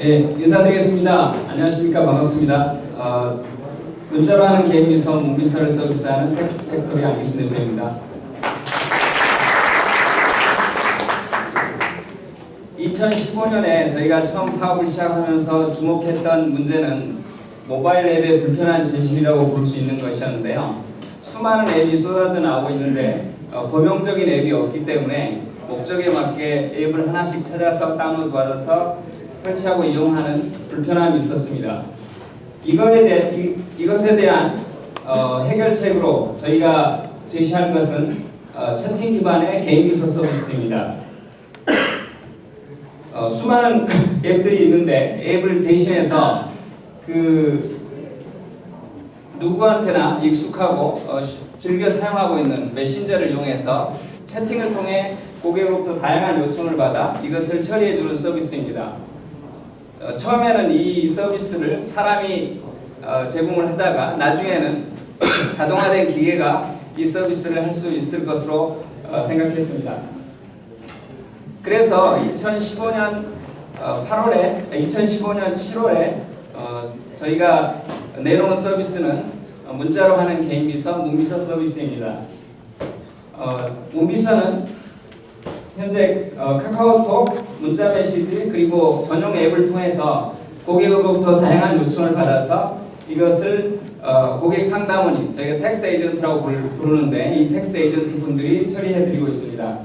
예, 인사드리겠습니다. 안녕하십니까. 반갑습니다. 문자로 하는 개인 비서, 문비서를 서비스하는 텍스트 팩토리 안기수 대표입니다. 2015년에 저희가 처음 사업을 시작하면서 주목했던 문제는 모바일 앱의 불편한 진실이라고 볼 수 있는 것이었는데요. 수많은 앱이 쏟아져 나오고 있는데 범용적인 앱이 없기 때문에 목적에 맞게 앱을 하나씩 찾아서 다운로드 받아서 설치하고 이용하는 불편함이 있었습니다. 이것에 대한 해결책으로 저희가 제시할 것은 채팅 기반의 개인 비서 서비스입니다. 수많은 앱들이 있는데 앱을 대신해서 누구한테나 익숙하고 즐겨 사용하고 있는 메신저를 이용해서 채팅을 통해 고객으로부터 다양한 요청을 받아 이것을 처리해주는 서비스입니다. 처음에는 이 서비스를 사람이 제공을 하다가 나중에는 자동화된 기계가 이 서비스를 할 수 있을 것으로 생각했습니다. 그래서 2015년 7월에 저희가 내놓은 서비스는 문자로 하는 개인 비서, 문비서 서비스입니다. 문비서는 현재 카카오톡, 문자 메시지 그리고 전용 앱을 통해서 고객으로부터 다양한 요청을 받아서 이것을 고객 상담원이 저희가 텍스트 에이전트라고 부르는데 이 텍스트 에이전트 분들이 처리해드리고 있습니다.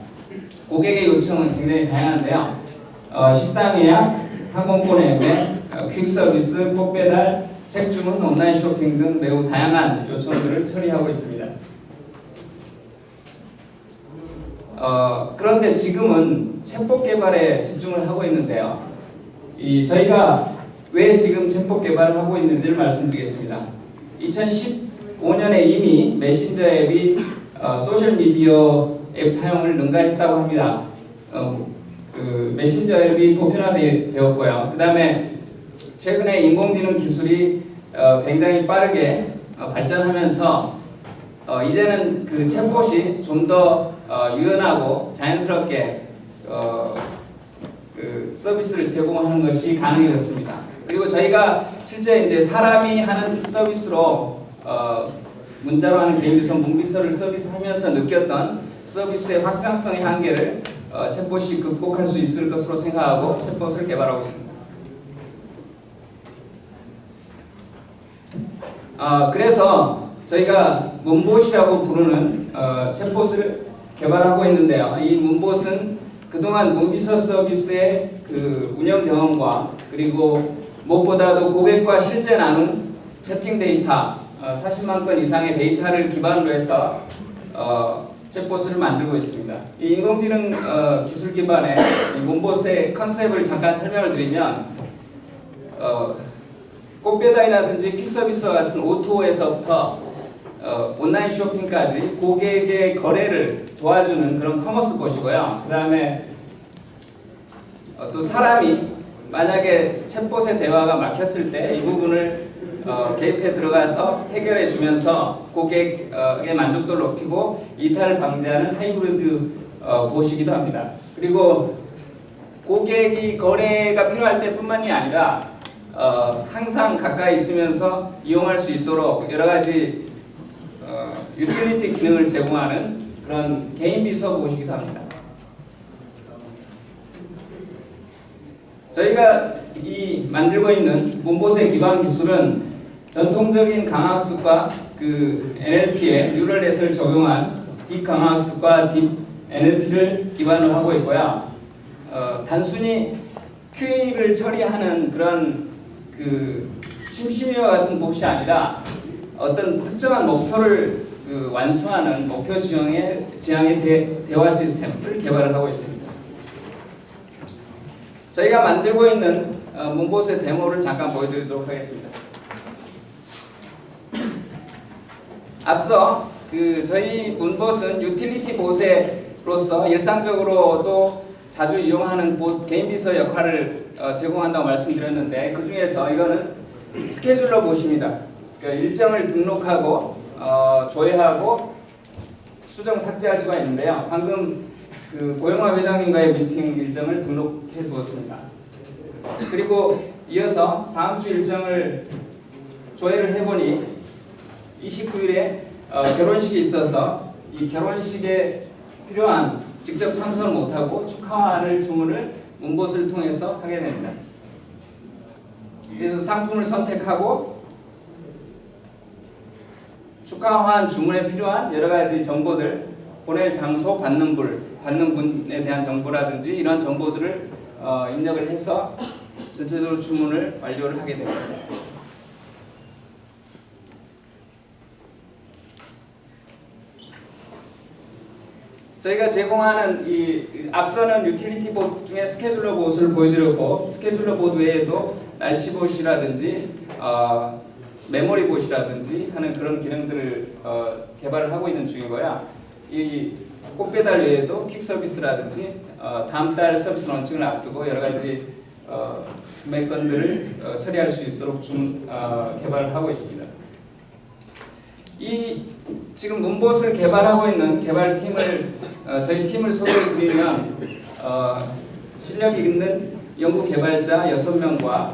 고객의 요청은 굉장히 다양한데요. 식당 예약, 항공권 예매, 퀵 서비스, 꽃 배달, 책 주문, 온라인 쇼핑 등 매우 다양한 요청들을 처리하고 있습니다. 그런데 지금은 챗봇 개발에 집중을 하고 있는데요. 저희가 왜 지금 챗봇 개발을 하고 있는지를 말씀드리겠습니다. 2015년에 이미 메신저 앱이 소셜미디어 앱 사용을 능가했다고 합니다. 메신저 앱이 보편화되었고요. 그 다음에 최근에 인공지능 기술이 굉장히 빠르게 발전하면서 이제는 챗봇이 좀 더 유연하고 자연스럽게 서비스를 제공하는 것이 가능해졌습니다. 그리고 저희가 실제 이제 사람이 하는 서비스로 문자로 하는 개인 비서, 문비서를 서비스하면서 느꼈던 서비스의 확장성의 한계를 챗봇이 극복할 수 있을 것으로 생각하고 챗봇을 개발하고 있습니다. 그래서 저희가 문봇이라고 부르는 챗봇을 개발하고 있는데요. 이 문봇은 그동안 문비서 서비스의 운영 경험과 그리고 무엇보다도 고객과 실제 나눈 채팅 데이터 40만 건 이상의 데이터를 기반으로 해서 챗봇을 만들고 있습니다. 이 인공지능 기술 기반의 문봇의 컨셉을 잠깐 설명을 드리면 꽃배달이라든지 퀵서비스와 같은 O2O에서부터 온라인 쇼핑까지 고객의 거래를 도와주는 그런 커머스 곳이고요. 그 다음에 또 사람이 만약에 챗봇의 대화가 막혔을 때 이 부분을 개입해 들어가서 해결해 주면서 고객의 만족도를 높이고 이탈을 방지하는 하이브리드 봇이기도 합니다. 그리고 고객이 거래가 필요할 때뿐만이 아니라 항상 가까이 있으면서 이용할 수 있도록 여러 가지 유틸리티 기능을 제공하는 그런 개인 비서 봇이기도 합니다. 저희가 만들고 있는 문봇의 기반 기술은 전통적인 강화학습과 NLP의 뉴럴 넷을 적용한 딥 강화학습과 딥 NLP를 기반으로 하고 있고요. 단순히 QA를 처리하는 그런 심심이와 같은 봇이 아니라 어떤 특정한 목표를 완수하는 목표 지향의 대화 시스템을 개발을 하고 있습니다. 저희가 만들고 있는 문봇의 데모를 잠깐 보여드리도록 하겠습니다. 앞서 저희 문봇은 유틸리티 봇으로서 일상적으로도 자주 이용하는 개인 비서 역할을 제공한다고 말씀드렸는데 그 중에서 이거는 스케줄러 봇입니다. 일정을 등록하고 조회하고 수정 삭제할 수가 있는데요. 방금 고영화 회장님과의 미팅 일정을 등록해 두었습니다. 그리고 이어서 다음 주 일정을 조회를 해보니 29일에 결혼식이 있어서 이 결혼식에 필요한 직접 참석을 못하고 축하하는 주문을 문봇을 통해서 하게 됩니다. 그래서 상품을 선택하고 축하한 주문에 필요한 여러 가지 정보들, 보낼 장소, 받는 분에 대한 정보라든지 이런 정보들을 입력을 해서 전체적으로 주문을 완료를 하게 됩니다. 저희가 제공하는 이 앞서는 유틸리티 보드 중에 스케줄러 보드를 보여드렸고, 스케줄러 보드 외에도 날씨 봇이라든지 메모리 봇이라든지 하는 그런 기능들을 개발을 하고 있는 중이고요. 이 꽃배달 외에도 퀵 서비스라든지 다음 달 서비스 런칭을 앞두고 여러 가지 구매건들을 처리할 수 있도록 개발을 하고 있습니다. 이 지금 문봇을 개발하고 있는 개발팀을 저희 팀을 소개해드리면 실력 있는 연구 개발자 6명과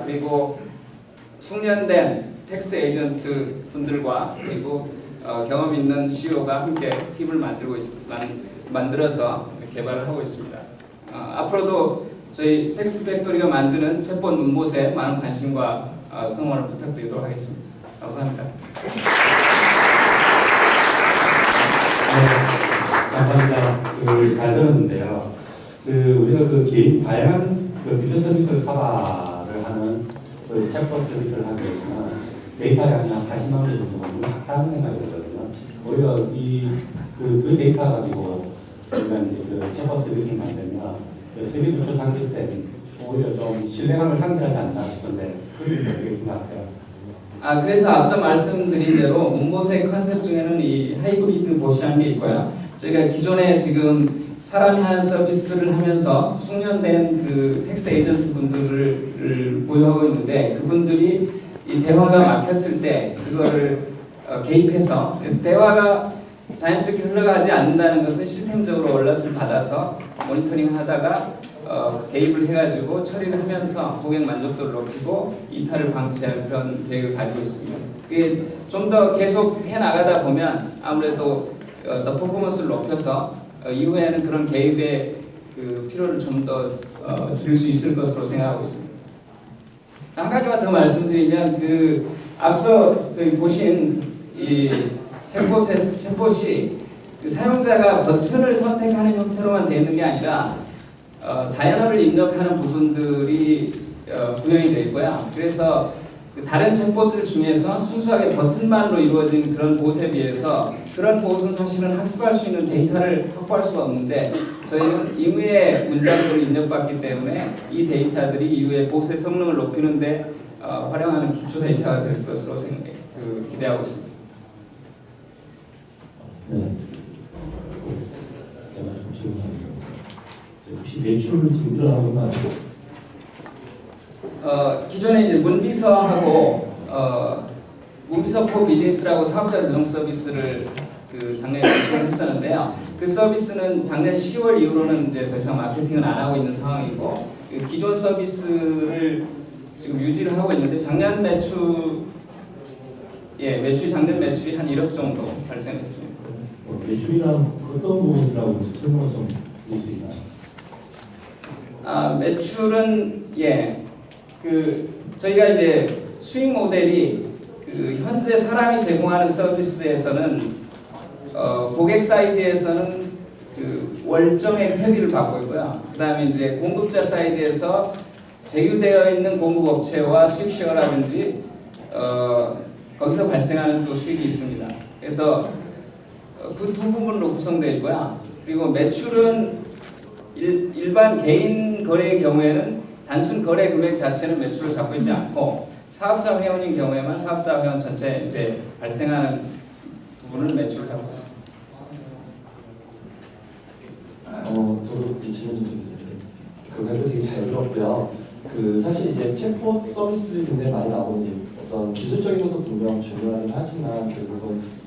그리고 숙련된 텍스트 에이전트 분들과 그리고 경험 있는 CEO가 함께 팀을 만들어서 개발을 하고 있습니다. 앞으로도 저희 텍스트 팩토리가 만드는 챗봇 문봇에 많은 관심과 성원을 부탁드리도록 하겠습니다. 감사합니다. 감사합니다. 잘 들었는데요. 우리가 개인 다양한 비전 서비스를 커버를 하는 챗봇 서비스를 하기 위해서는 데이터량이 한 40만 개 정도 너무 작다는 생각이 들거든요. 오히려 그 데이터 가지고 우리가 이제 챗봇 서비스를 만들면 서비스 초창기 때 오히려 좀 신뢰감을 상실하지 않나 싶은데 그게 어떻게 생각하세요? 그래서 앞서 말씀드린 대로 문봇의 컨셉 중에는 이 하이브리드 봇이라는 게 있고요. 저희가 기존에 지금 사람이 하는 서비스를 하면서 숙련된 그 텍스트 에이전트 분들을 보유하고 있는데 그분들이 이 대화가 막혔을 때 그거를 개입해서 대화가 자연스럽게 흘러가지 않는다는 것은 시스템적으로 얼럿을 받아서 모니터링 하다가 개입을 해가지고 처리를 하면서 고객 만족도를 높이고 이탈을 방지할 그런 계획을 가지고 있습니다. 그게 좀 더 계속 해나가다 보면 아무래도 더 퍼포먼스를 높여서 이후에는 그런 개입의 그 필요를 좀 더 줄일 수 있을 것으로 생각하고 있습니다. 한 가지만 더 말씀드리면 앞서 저희 보신 이 챗봇이 그 사용자가 버튼을 선택하는 형태로만 되어 있는 게 아니라 자연어를 입력하는 부분들이 구현이 되어 있고요. 그래서 다른 챗봇들 중에서 순수하게 버튼만으로 이루어진 그런 봇에 비해서 그런 봇은 사실은 학습할 수 있는 데이터를 확보할 수가 없는데 저희는 이후에 문장들을 입력받기 때문에 이 데이터들이 이후에 봇의 성능을 높이는 데 활용하는 기초 데이터가 될 것으로 기대하고 있습니다. 네. 제가 좀 질문하겠습니다. 혹시 매출을 지금 일어나고 있나요? 기존에 이제 문비서하고 문비서 포 비즈니스라고 사업자 전용 서비스를 작년에 진행했었는데요. 그 서비스는 작년 10월 이후로는 이제 더 이상 마케팅을 안 하고 있는 상황이고 기존 서비스를 지금 유지를 하고 있는데 작년 매출이 작년 매출이 한 1억 정도 발생했습니다. 매출이란 어떤 부분이라고 설명을 좀 드릴 수 있나요? 매출은 저희가 이제 수익 모델이 현재 사람이 제공하는 서비스에서는 고객 사이드에서는 월정액 회비를 받고 있고요. 그다음에 이제 공급자 사이드에서 제휴되어 있는 공급업체와 수익 쉐어라든지 거기서 발생하는 또 수익이 있습니다. 그래서 그 두 부분으로 구성되어 있고요. 그리고 매출은 일반 개인 거래의 경우에는 단순 거래 금액 자체는 매출을 잡고 있지 않고 사업자 회원인 경우에만 사업자 회원 전체 이제 발생하는 부분을 매출을 잡고 있습니다. 저도 이 질문 좀 있습니다. 그거 되게 잘 들었고요. 사실 이제 챗봇 서비스 굉장히 많이 나오고 이제 어떤 기술적인 것도 분명 중요하긴 하지만 결국은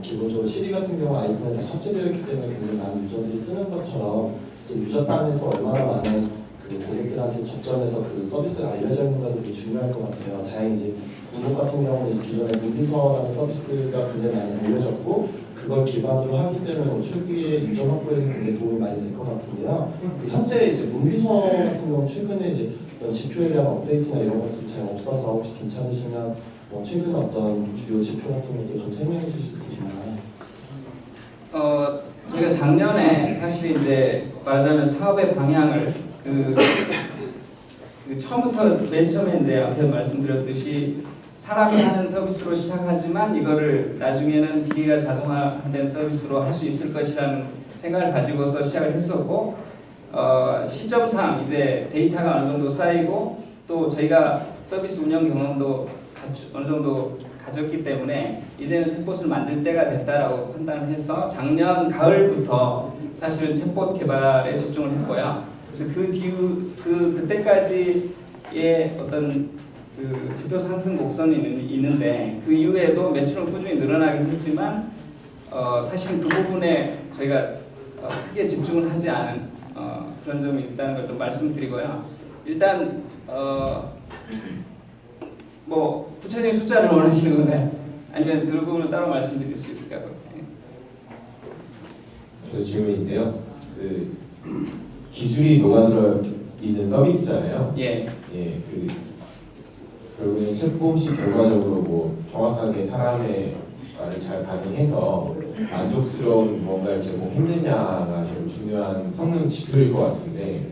기본적으로 시리 같은 경우 아이콘에 다 합체되어 있기 때문에 굉장히 많은 유저들이 쓰는 것처럼 이제 유저 단에서 얼마나 많은 그 고객들한테 접점해서 그 서비스를 알려져 있는 것도 되게 중요할 것 같아요. 다행히 이제 문록 같은 경우는 기존에 문비서라는 서비스가 굉장히 많이 알려졌고 그걸 기반으로 하기 때문에 초기에 유저 확보에서 굉장히 도움이 많이 될 것 같은데요. 현재 이제 문비서 같은 경우는 최근에 이제 어떤 지표에 대한 업데이트나 이런 것도 잘 없어서 혹시 괜찮으시면 최근 어떤 주요 지표 같은 것도 좀 설명해 주실 수 있나요? 제가 작년에 사실 이제 말하자면 사업의 방향을 그 처음부터 맨 처음에 이제 앞에 말씀드렸듯이 사람이 하는 서비스로 시작하지만 이거를 나중에는 기계가 자동화된 서비스로 할 수 있을 것이라는 생각을 가지고서 시작을 했었고 시점상 이제 데이터가 어느 정도 쌓이고 또 저희가 서비스 운영 경험도 어느 정도 가졌기 때문에 이제는 챗봇을 만들 때가 됐다라고 판단을 해서 작년 가을부터 사실은 챗봇 개발에 집중을 했고요. 그래서 그 뒤 그때까지의 어떤 그 지표 상승 곡선이 있는데 그 이후에도 매출은 꾸준히 늘어나긴 했지만 사실 그 부분에 저희가 크게 집중을 하지 않은 그런 점이 있다는 걸 좀 말씀드리고요. 일단 뭐 구체적인 숫자를 원하시는 건가요? 아니면 그 부분을 따로 말씀드릴 수 있을까요? 저 질문인데요. 그 기술이 녹아들어 있는 서비스잖아요. 예. 예, 그 결국에는 챗봇이 결과적으로 뭐 정확하게 사람의 말을 잘 반영해서 만족스러운 뭔가를 제공했느냐가 좀 중요한 성능 지표일 것 같은데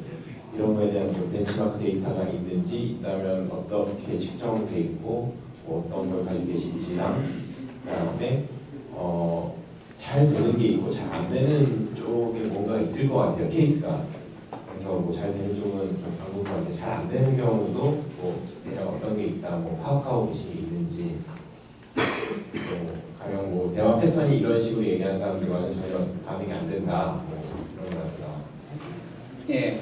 이런 거에 대한 좀 벤치마크 데이터가 있는지 있다면 어떻게 측정돼 있고 뭐 어떤 걸 가지고 계신지랑 그다음에 잘 되는 게 있고 잘 안 되는 쪽에 뭔가 있을 것 같아요 케이스가. 그래서 뭐 잘 되는 쪽은 좀 방법한데 잘 안 되는 경우도 뭐 대략 어떤 게 있다 뭐 파악하고 계신 게 있는지 가령 뭐 대화 패턴이 이런 식으로 얘기하는 사람들과는 전혀 반응이 안 된다 뭐 그런 거라든가. 예.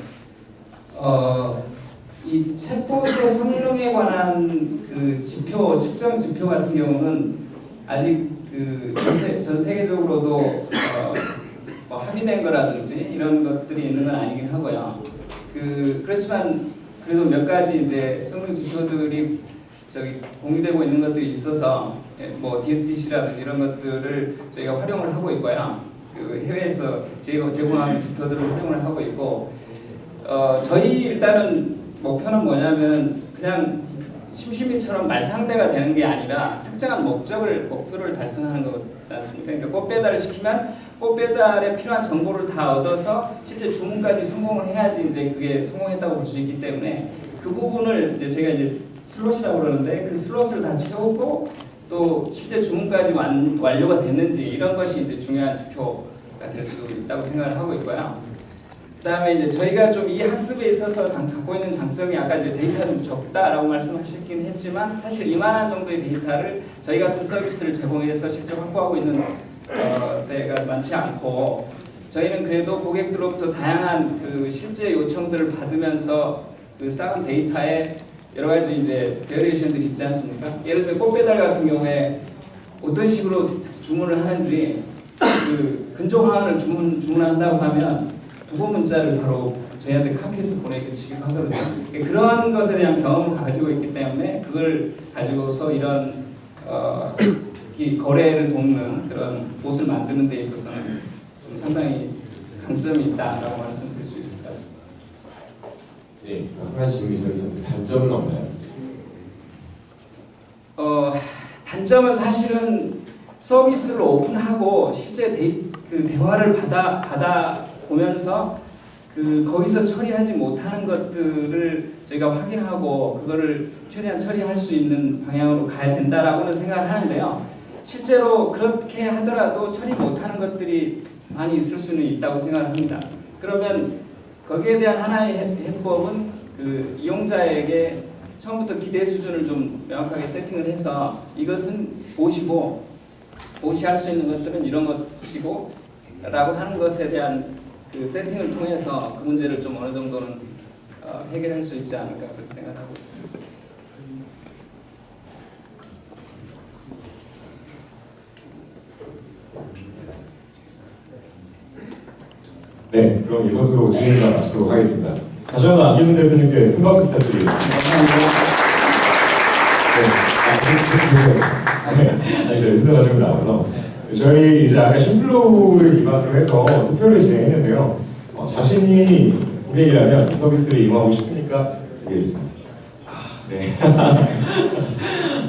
이 챗봇의 성능에 관한 그 지표, 측정 지표 같은 경우는 아직 그 전 세계적으로도 뭐 합의된 거라든지 이런 것들이 있는 건 아니긴 하고요. 그렇지만 그래도 몇 가지 이제 성능 지표들이 저기 공유되고 있는 것들이 있어서 뭐 DSDC라든지 이런 것들을 저희가 활용을 하고 있고요. 그 해외에서 제공하는 지표들을 활용을 하고 있고. 저희 일단은 목표는 뭐냐면 그냥 심심이처럼 말상대가 되는 게 아니라 특정한 목표를 달성하는 거지 않습니까? 그러니까 꽃 배달을 시키면 꽃 배달에 필요한 정보를 다 얻어서 실제 주문까지 성공을 해야지 이제 그게 성공했다고 볼 수 있기 때문에 그 부분을 이제 제가 이제 슬롯이라고 그러는데 그 슬롯을 다 채우고 또 실제 주문까지 완료가 됐는지 이런 것이 이제 중요한 지표가 될 수 있다고 생각을 하고 있고요. 그다음에 이제 저희가 좀 이 학습에 있어서 갖고 있는 장점이 아까 이제 데이터가 좀 적다라고 말씀하셨긴 했지만 사실 이만한 정도의 데이터를 저희 같은 서비스를 제공해서 실제 확보하고 있는 데가 많지 않고 저희는 그래도 고객들로부터 다양한 그 실제 요청들을 받으면서 그 쌓은 데이터에 여러 가지 이제 베리에이션들이 있지 않습니까? 예를 들면 꽃 배달 같은 경우에 어떤 식으로 주문을 하는지 그 근조화환을 주문한다고 하면 부고 문자를 바로 저희한테 카피해서 보내주시기도 하거든요. 그러한 것에 대한 경험을 가지고 있기 때문에 그걸 가지고서 이런 거래를 돕는 그런 곳을 만드는 데 있어서는 좀 상당히 강점이 있다라고 말씀드릴 수 있을 것 같습니다. 네, 한 가지 질문이 더 있었는데 단점은 없나요? 단점은 사실은 서비스를 오픈하고 실제 그 대화를 받아 보면서 거기서 처리하지 못하는 것들을 저희가 확인하고 그거를 최대한 처리할 수 있는 방향으로 가야 된다라고는 생각을 하는데요. 실제로 그렇게 하더라도 처리 못하는 것들이 많이 있을 수는 있다고 생각을 합니다. 그러면 거기에 대한 하나의 해법은 그 이용자에게 처음부터 기대 수준을 좀 명확하게 세팅을 해서 이것은 보시할 수 있는 것들은 이런 것이고 라고 하는 것에 대한 그 세팅을 통해서 그 문제를 좀 어느 정도는 해결할 수 있지 않을까 그렇게 생각하고 있습니다. 네, 그럼 이것으로 질의가 마치도록 하겠습니다. 다시 한번 안기순 대표님께 큰 박수 부탁드리겠습니다. 아니, 인사가 좀 나와서 저희 이제 아까 심플로우를 기반으로 해서 투표를 진행했는데요. 자신이 고객이라면 이 서비스를 이용하고 싶습니까? 얘기해 주세요. 네.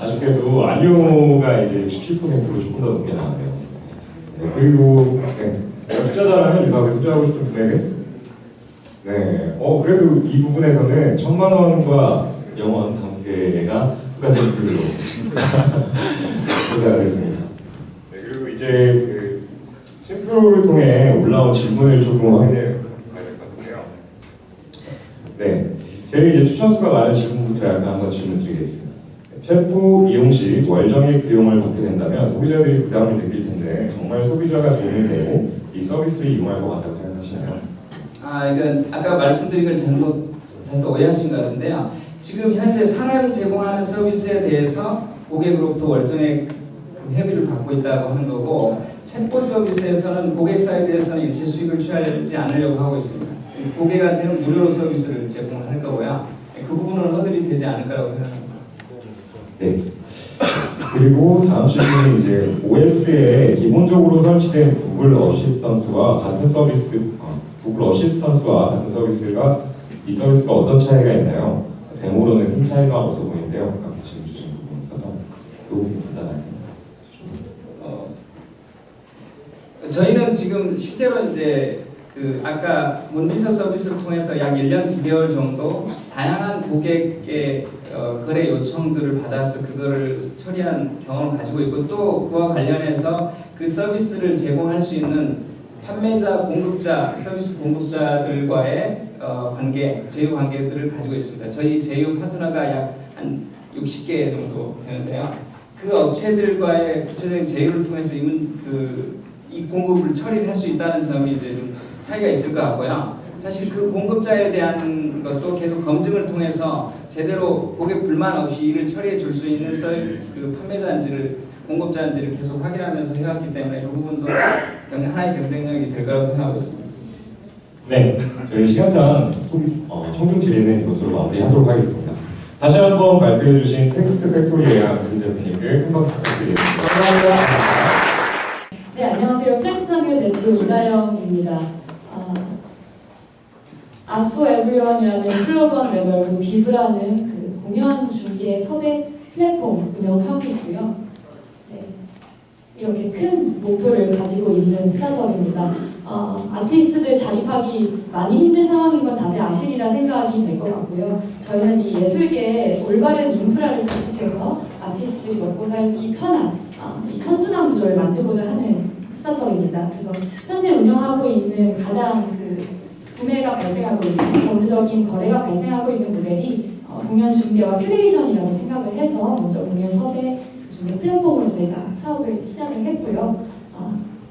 아쉽게도 아니오가 이제 67%로 조금 더 높게 나왔네요. 네, 그리고 내가 투자자라면 이 사업에 투자하고 싶은 금액은? 네. 그래도 이 부분에서는 1,000만 원과 0원 단계가 똑같은 비율로 조사가 됐습니다. 네, 그리고 이제 그 심플로우를 통해 올라온 질문을 조금 확인해 봐야 될 것 같은데요. 네, 제일 이제 추천수가 많은 질문부터 약간 한번 질문 드리겠습니다. 챗봇 이용 시 월정액 비용을 받게 된다면 소비자들이 부담을 느낄 텐데 정말 소비자가 돈을 내고 이 서비스를 이용할 것 같다고 생각하시나요? 이건 아까 말씀드린 걸 잘못 오해하신 것 같은데요. 지금 현재 사람이 제공하는 서비스에 대해서 고객으로부터 월정액 회비를 받고 있다고 하는 거고, 챗봇 서비스에서는 고객 사이드에서는 일체 수익을 취하지 않으려고 하고 있습니다. 고객한테는 무료로 서비스를 제공을 할 거고요. 그 부분은 허들이 되지 않을 거라고 생각합니다. 네. 그리고 다음 질문은 이제 OS에 기본적으로 설치된 구글 어시스턴스와 같은 서비스가 이 서비스가 어떤 차이가 있나요? 데모로는 큰 차이가 없어 보이는데요. 아까 질문 주신 부분이 있어서 이 부분 간단하게. 저희는 지금 실제로 이제 그 아까 문비서 서비스를 통해서 약 1년 9개월 정도 다양한 고객의 거래 요청들을 받아서 그거를 처리한 경험을 가지고 있고, 또 그와 관련해서 그 서비스를 제공할 수 있는 판매자, 공급자, 서비스 공급자들과의 관계, 제휴 관계들을 가지고 있습니다. 저희 제휴 파트너가 약 한 60개 정도 되는데요. 그 업체들과의 구체적인 제휴를 통해서 이 공급을 처리할 수 있다는 점이 이제 좀 차이가 있을 것 같고요. 사실 그 공급자에 대한 것도 계속 검증을 통해서 제대로 고객 불만 없이 이를 처리해 줄 수 있는 그 판매자인지를, 공급자인지를 계속 확인하면서 해왔기 때문에 그 부분도 하나의 경쟁력이 될 거라고 생각하고 있습니다. 네, 저희 시간상 청중 질의는 이것으로 마무리하도록 하겠습니다. 다시 한번 발표해 주신 텍스트 팩토리의 안기순 대표님께 큰 박수 부탁드리겠습니다. 감사합니다. 네, 안녕하세요. 플렉스하교 대표 이다영입니다. As for Everyone이라는 슬로건 내걸고 비브라는 그 공연 중개 섭외 플랫폼 운영하고 있고요. 네, 이렇게 큰 목표를 가지고 있는 스타트업입니다. 아티스트들 자립하기 많이 힘든 상황인 건 다들 아시리라 생각이 될 것 같고요. 저희는 이 예술계에 올바른 인프라를 구축해서 아티스트들이 먹고 살기 편한 이 선순환 구조를 만들고자 하는 스타트업입니다. 그래서 현재 운영하고 있는 가장 구매가 발생하고 있는 경제적인 거래가 발생하고 있는 모델이 공연 중개와 큐레이션이라고 생각을 해서 먼저 공연 섭외 중개 플랫폼으로 저희가 사업을 시작을 했고요.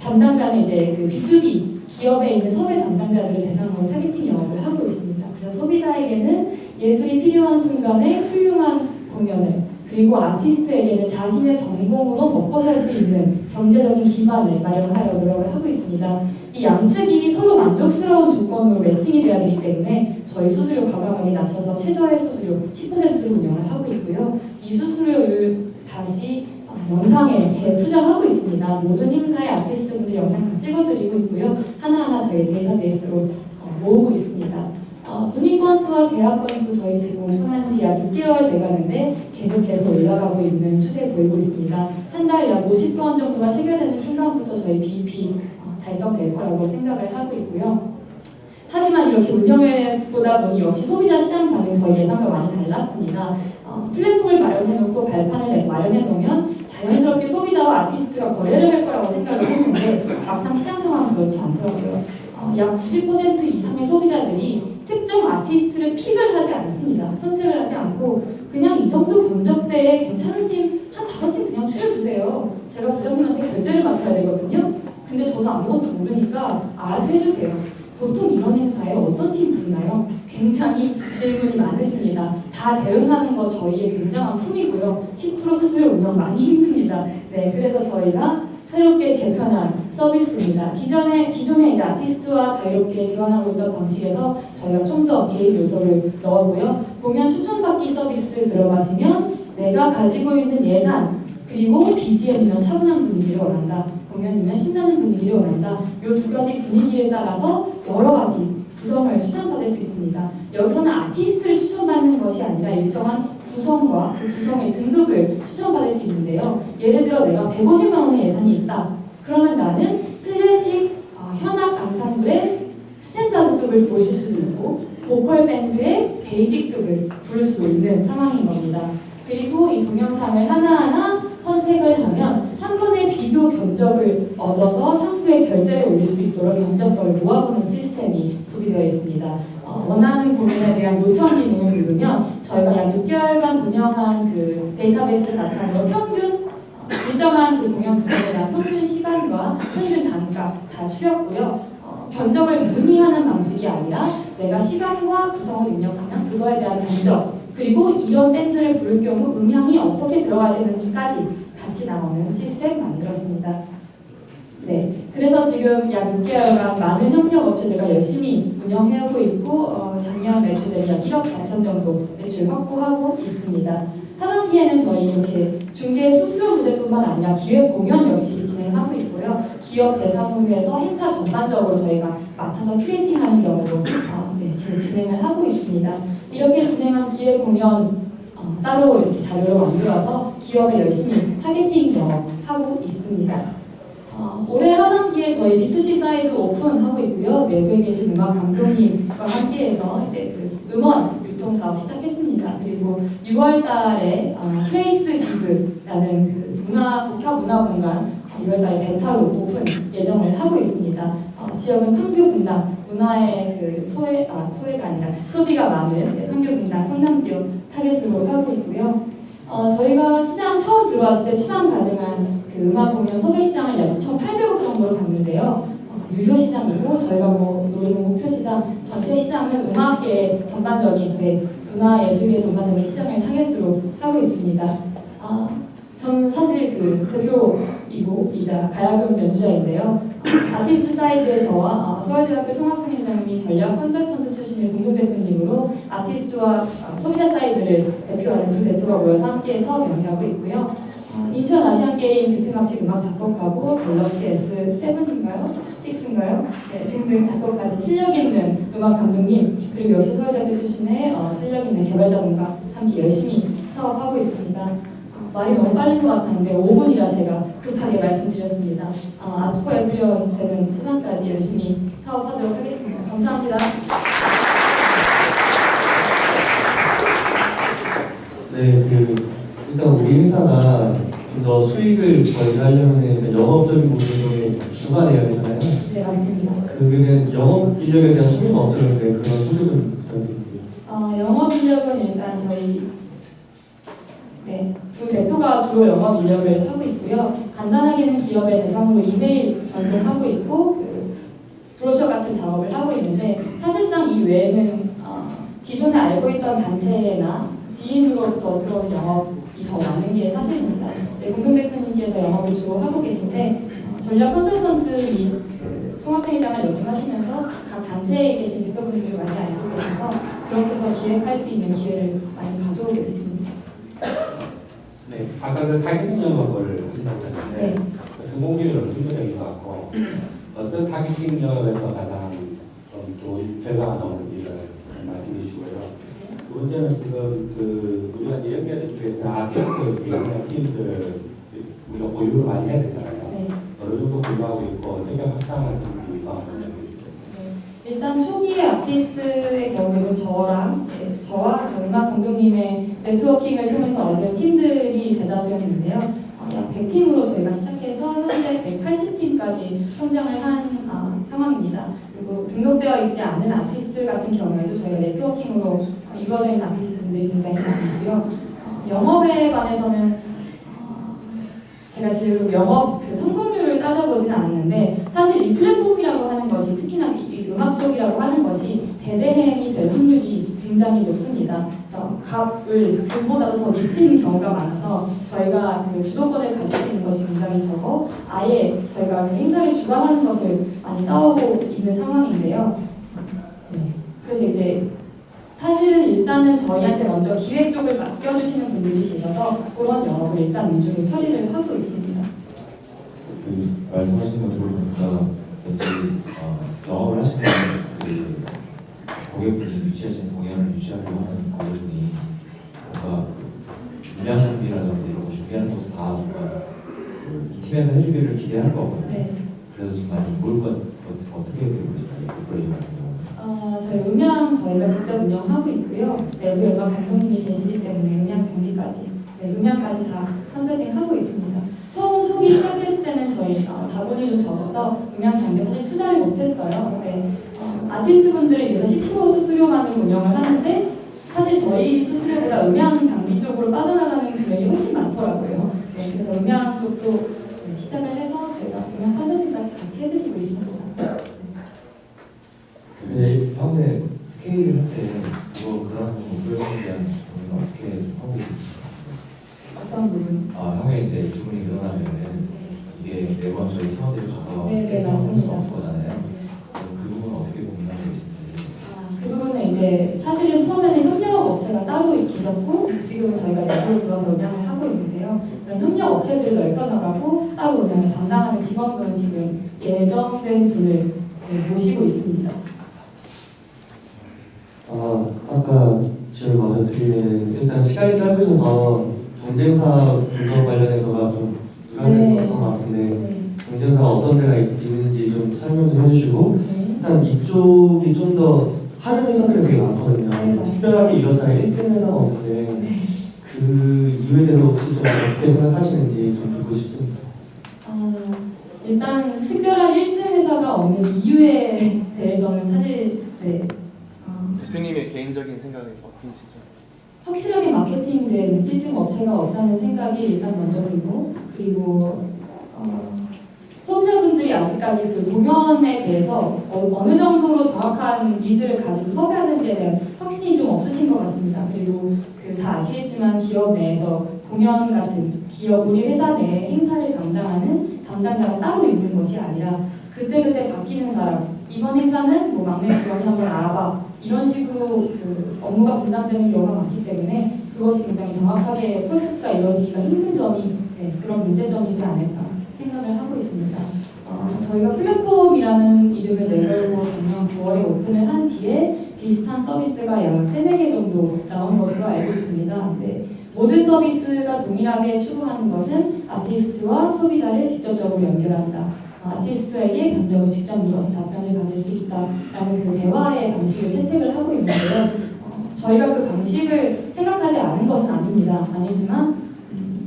담당자는 이제 그 B2B 기업에 있는 섭외 담당자들을 대상으로 타겟팅 영업을 하고 있습니다. 그래서 소비자에게는 예술이 필요한 순간에 훌륭한 공연을, 그리고 아티스트에게는 자신의 전공으로 먹고 살 수 있는 경제적인 기반을 마련하여 노력을 하고 있습니다. 이 양측이 서로 만족스러운 조건으로 매칭이 돼야 되기 때문에 저희 수수료 과감하게 낮춰서 최저의 수수료 10%로 운영을 하고 있고요. 이 수수료를 다시 영상에 재투자하고 있습니다. 모든 행사에 아티스트분들 영상 다 찍어드리고 있고요. 하나하나 저희 데이터베이스로 모으고 있습니다. 분위 건수와 계약 건수 저희 지금 오픈한 지 약 6개월 돼가는데 계속해서 올라가고 있는 추세 보이고 있습니다. 한 달 약 50건 정도가 체결되는 순간부터 저희 BEP 달성될 거라고 생각을 하고 있고요. 하지만 이렇게 운영해보다 보니 역시 소비자 시장 반응 저희 예상과 많이 달랐습니다. 플랫폼을 마련해놓고 발판을 마련해놓으면 자연스럽게 소비자와 아티스트가 거래를 할 거라고 생각을 했는데 막상 시장 상황은 그렇지 않더라고요. 약 90% 이상의 소비자들이 특정 아티스트를 픽을 하지 않습니다. 선택을 하지 않고 그냥 이 정도 경적대에 괜찮은 팀 한 5팀 그냥 추려주세요. 제가 부장님한테 결제를 맡아야 되거든요. 근데 저는 아무것도 모르니까 알아서 해주세요. 보통 이런 행사에 어떤 팀 부르나요? 굉장히 질문이 많으십니다. 다 대응하는 거 저희의 굉장한 품이고요. 10% 수수료 운영 많이 힘듭니다. 네, 그래서 저희가 새롭게 개편한 서비스입니다. 기존에 이제 아티스트와 자유롭게 교환하고 있던 방식에서 저희가 좀 더 개입 요소를 넣었고요. 공연 추천받기 서비스 들어가시면 내가 가지고 있는 예산 그리고 BGM이면 차분한 분위기를 원한다. 공연이면 신나는 분위기를 원한다. 이 두 가지 분위기에 따라서 여러 가지 구성을 추천받을 수 있습니다. 여기서는 아티스트를 추천받는 것이 아니라 일정한 구성과 그 구성의 등급을 추천받을 수 있는데요. 예를 들어 내가 150만 원의 예산이 있다. 그러면 나는 클래식 현악 앙상블의 스탠다드급을 보실 수도 있고 보컬 밴드의 베이직급을 부를 수 있는 상황인 겁니다. 그리고 이 동영상을 하나하나 선택을 하면 한 번에 비교 견적을 얻어서 상부에 결제를 올릴 수 있도록 견적서를 모아보는 시스템이 구비되어 있습니다. 원하는 공연에 대한 요청 기능을 누르면 저희가 약 6개월간 운영한 그 데이터베이스를 바탕으로 평균 일정한 그 공연 구성에 대한 평균 시간과 평균 단가 다 추렸고요. 견적을 문의하는 방식이 아니라 내가 시간과 구성을 입력하면 그거에 대한 견적 그리고 이런 밴드를 부를 경우 음향이 어떻게 들어가야 되는지까지 같이 나오는 시스템 만들었습니다. 네, 그래서 지금 약 6개월간 많은 협력업체들과 열심히 운영해오고 있고 작년 매출 대비 약 1억 4천 정도 매출 확보하고 있습니다. 하반기에는 저희 이렇게 중개 수수료 무대뿐만 아니라 기획 공연 역시 진행하고 있고요. 기업 대상으로해서 행사 전반적으로 저희가 맡아서 큐레이팅하는 경우도 진행을 하고 있습니다. 이렇게 진행한 기획 공연 따로 이렇게 자료를 만들어서 기업에 열심히 타겟팅 영업하고 있습니다. 올해 하반기에 저희 B2C 사이드 오픈하고 있고요. 외부에 계신 음악 감독님과 함께해서 이제 그 음원 유통 사업 시작했습니다. 그리고 6월달에 플레이스 기브라는 그 복합 문화 공간 6월달에 베타로 오픈 예정을 하고 있습니다. 지역은 판교 분당 문화의 그 소외가 아니라 소비가 많은 판교 분당 성남 지역 타겟으로 하고 있고요. 저희가 시장 처음 들어왔을 때 추산 가능한 그 음악 공연 소비 시장을 약 2,800억 정도로 봤는데요. 유료 시장이고 저희가 노리는 목표 시장 전체 시장은 음악계 전반적인 문화 예술계 전반적인 시장을 타겟으로 하고 있습니다. 저는 사실 그 대표이자 가야금 연주자인데요. 아티스트 사이드의 저와 서울대학교 총학생회장님이 전략 컨설턴트 출신의 공동 대표님으로 아티스트와 소비자 사이드를 대표하는 두 대표가 모여서 함께해서 명리하고 있고요. 인천 아시안게임 개폐막식 음악 작곡하고 갤럭시 S7인가요? 6인가요? 네, 등등 작곡하신 실력 있는 음악 감독님 그리고 역시 서울대학교 출신의 실력 있는 개발자분과 함께 열심히 사업하고 있습니다. 말이 너무 빨린 것 같았는데 5분이라 제가 급하게 말씀드렸습니다. 아트코 에블리온 되는 세상까지 열심히 사업하도록 하겠습니다. 감사합니다. 네, 일단 우리 회사가 좀 더 수익을 벌이하려면 영업적인 부분이 주가 되어야 되잖아요. 네, 맞습니다. 그러면 영업 인력에 대한 소비가 없었는데 그런 소비 좀 부탁드립니다. 영업 인력은 일단 저희 두 대표가 주로 영업 인력을 하고 있고요. 간단하게는 기업의 대상으로 이메일 전송하고 있고 그 브로셔 같은 작업을 하고 있는데 사실상 이 외에는 기존에 알고 있던 단체나 지인으로부터 들어오는 영업이 더 많은 게 사실입니다. 네, 공동 대표님께서 영업을 주로 하고 계신데 전략 컨설턴트 및 총학생회장을 역임하시면서 각 단체에 계신 대표분들을 많이 알고 계셔서 그렇게 해서 기획할 수 있는 기회를 많이 가져오고 있습니다. 네, 아까 그 타겟팅 영업을 하신다고 했는데 네. 성공률은 긍정적인 것 같고 어떤 타겟팅 영업에서 가장 좋은 결과가 나오는지를 말씀해 주시고요. 두 번째는 지금 우리가 이제 연계들 중에서 아티스트 개인의 팀들 우리가 보유를 많이 해야 되잖아요. 네. 어느 정도 보유하고 있고 어떻게 확장할 수 있다. 일단 초기의 아티스트의 경우에는 저와 음악 감독님의 네트워킹을 통해서 얻은 팀들이 대다수였는데요. 약 100팀으로 저희가 시작해서 현재 180팀까지 성장을 한 상황입니다. 그리고 등록되어 있지 않은 아티스트 같은 경우에도 저희가 네트워킹으로 이루어져 있는 아티스트분들이 굉장히 많고요. 영업에 관해서는 제가 지금 영업 성공률을 따져보지는 않았는데 사실 이 플랫폼이라고 하는 것이 특히나 이 음악 쪽이라고 하는 것이 대대행이 될 확률이 굉장히 높습니다. 그래서 값을 그보다도 더 미치는 경우가 많아서 저희가 그 주도권을 가지고 있는 것이 굉장히 적어 아예 저희가 그 행사를 주관하는 것을 많이 따오고 있는 상황인데요. 네. 그래서 이제 사실은 일단은 저희한테 먼저 기획 쪽을 맡겨주시는 분들이 계셔서 그런 영업을 일단 위주로 처리를 하고 있습니다. 그 말씀하시는 거 들어보니까 왠지 영업을 하시는 그 고객분이 유치하시는 공연을 유치하려고 하는 고객분이 뭔가 음향 장비라든지 이런 거 준비하는 것도 다 뭔가 이 팀에서 해주기를 기대할 거거든요. 네. 그래서 좀 많이 어떻게 되고 있을까요? 그런 같은 경우는. 저희 음향 저희가 직접 운영하고 있고요. 내부에 음악 감독님이 계시기 때문에 음향 장비까지, 네, 음향까지 다 컨설팅하고 있습니다. 처음 초기 시작했을 때는 저희 자본이 좀 적어서 음향 장비 사실 투자를 못했어요. 근데 아티스트 분들을 위해서 10% 수수료만으로 운영을 하는데 사실 저희 수수료보다 음향 장비 쪽으로 빠져나가는 금액이 훨씬 많더라고요. 네, 그래서 음향 쪽도 네, 시작을 해서 저희가 음향 컨설팅까지 같이 해드리고 있습니다. 네, 향후에 스케일을 할 때 이거 그런 목표에 대한 부분은 어떻게 하고 있습니까? 어떤 부분? 향후에 이제 주문이 늘어나면은 이게 매번 저희 팀원들이 가서 네, 할 수 맞습니다. 없을 거잖아요. 그 부분은 어떻게 고민하고 계신지. 그 부분은 이제 사실은 처음에는 협력 업체가 따로 계셨고 지금은 저희가 내부로 들어서 운영을 하고 있는데요. 그런 협력 업체들을 넓혀나가고 따로 운영을 담당하는 직원분은 지금 예정된 분을 모시고 있습니다. 아까 질문 마저 드리면 일단 시간이 짧으셔서 경쟁사 분석 관련해서가 좀 불안했었던 것 같은데 네. 경쟁사가 어떤 데가 있는지 좀 설명 좀 해주시고 네. 일단 이쪽이 좀 더 하는 회사들이 되게 많거든요. 네, 맞습니다. 특별하게 이렇다 1등 회사가 없는데 그 이외대로 혹시 좀 어떻게 생각하시는지 좀 듣고 싶습니다. 일단 특별한 1등 회사가 없는 이유에 대해서는 사실 네. 대표님의 개인적인 생각이 어떤지 좀. 확실하게 마케팅된 1등 업체가 없다는 생각이 일단 먼저 들고 그리고 소비자분들이 아직까지 그 공연에 대해서 어느 정도로 정확한 니즈를 가지고 섭외하는지에 대한 확신이 좀 없으신 것 같습니다. 그리고 다 아시겠지만 기업 내에서 공연 같은 기업 우리 회사 내 행사를 담당하는 담당자가 따로 있는 것이 아니라 그때그때 바뀌는 사람 이번 행사는 뭐 막내 직원이 한번 알아봐 이런 식으로 그 업무가 분담되는 경우가 많기 때문에 그것이 굉장히 정확하게 프로세스가 이루어지기가 힘든 점이 그런 문제점이지 않을까 생각을 하고 있습니다. 저희가 플랫폼이라는 이름을 내걸고 작년 9월에 오픈을 한 뒤에 비슷한 서비스가 약 3, 4개 정도 나온 것으로 알고 있습니다. 모든 서비스가 동일하게 추구하는 것은 아티스트와 소비자를 직접적으로 연결한다. 아티스트에게 견적을 직접 물어서 답변을 받을 수 있다라는 그 대화의 방식을 채택을 하고 있는데요. 저희가 그 방식을 생각하지 않은 것은 아니지만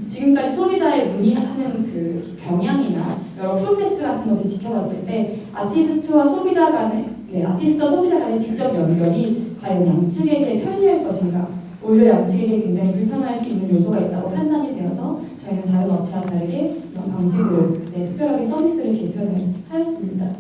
지금까지 소비자의 문의하는 그 경향이나 여러 프로세스 같은 것을 지켜봤을 때 아티스트와 소비자 간의 직접 연결이 과연 양측에게 편리할 것인가 오히려 양측에게 굉장히 불편할 수 있는 요소가 있다고 판단이 되어서 저희는 다른 업체와 다르게 이런 방식으로 특별하게 서비스를 개편을 하였습니다.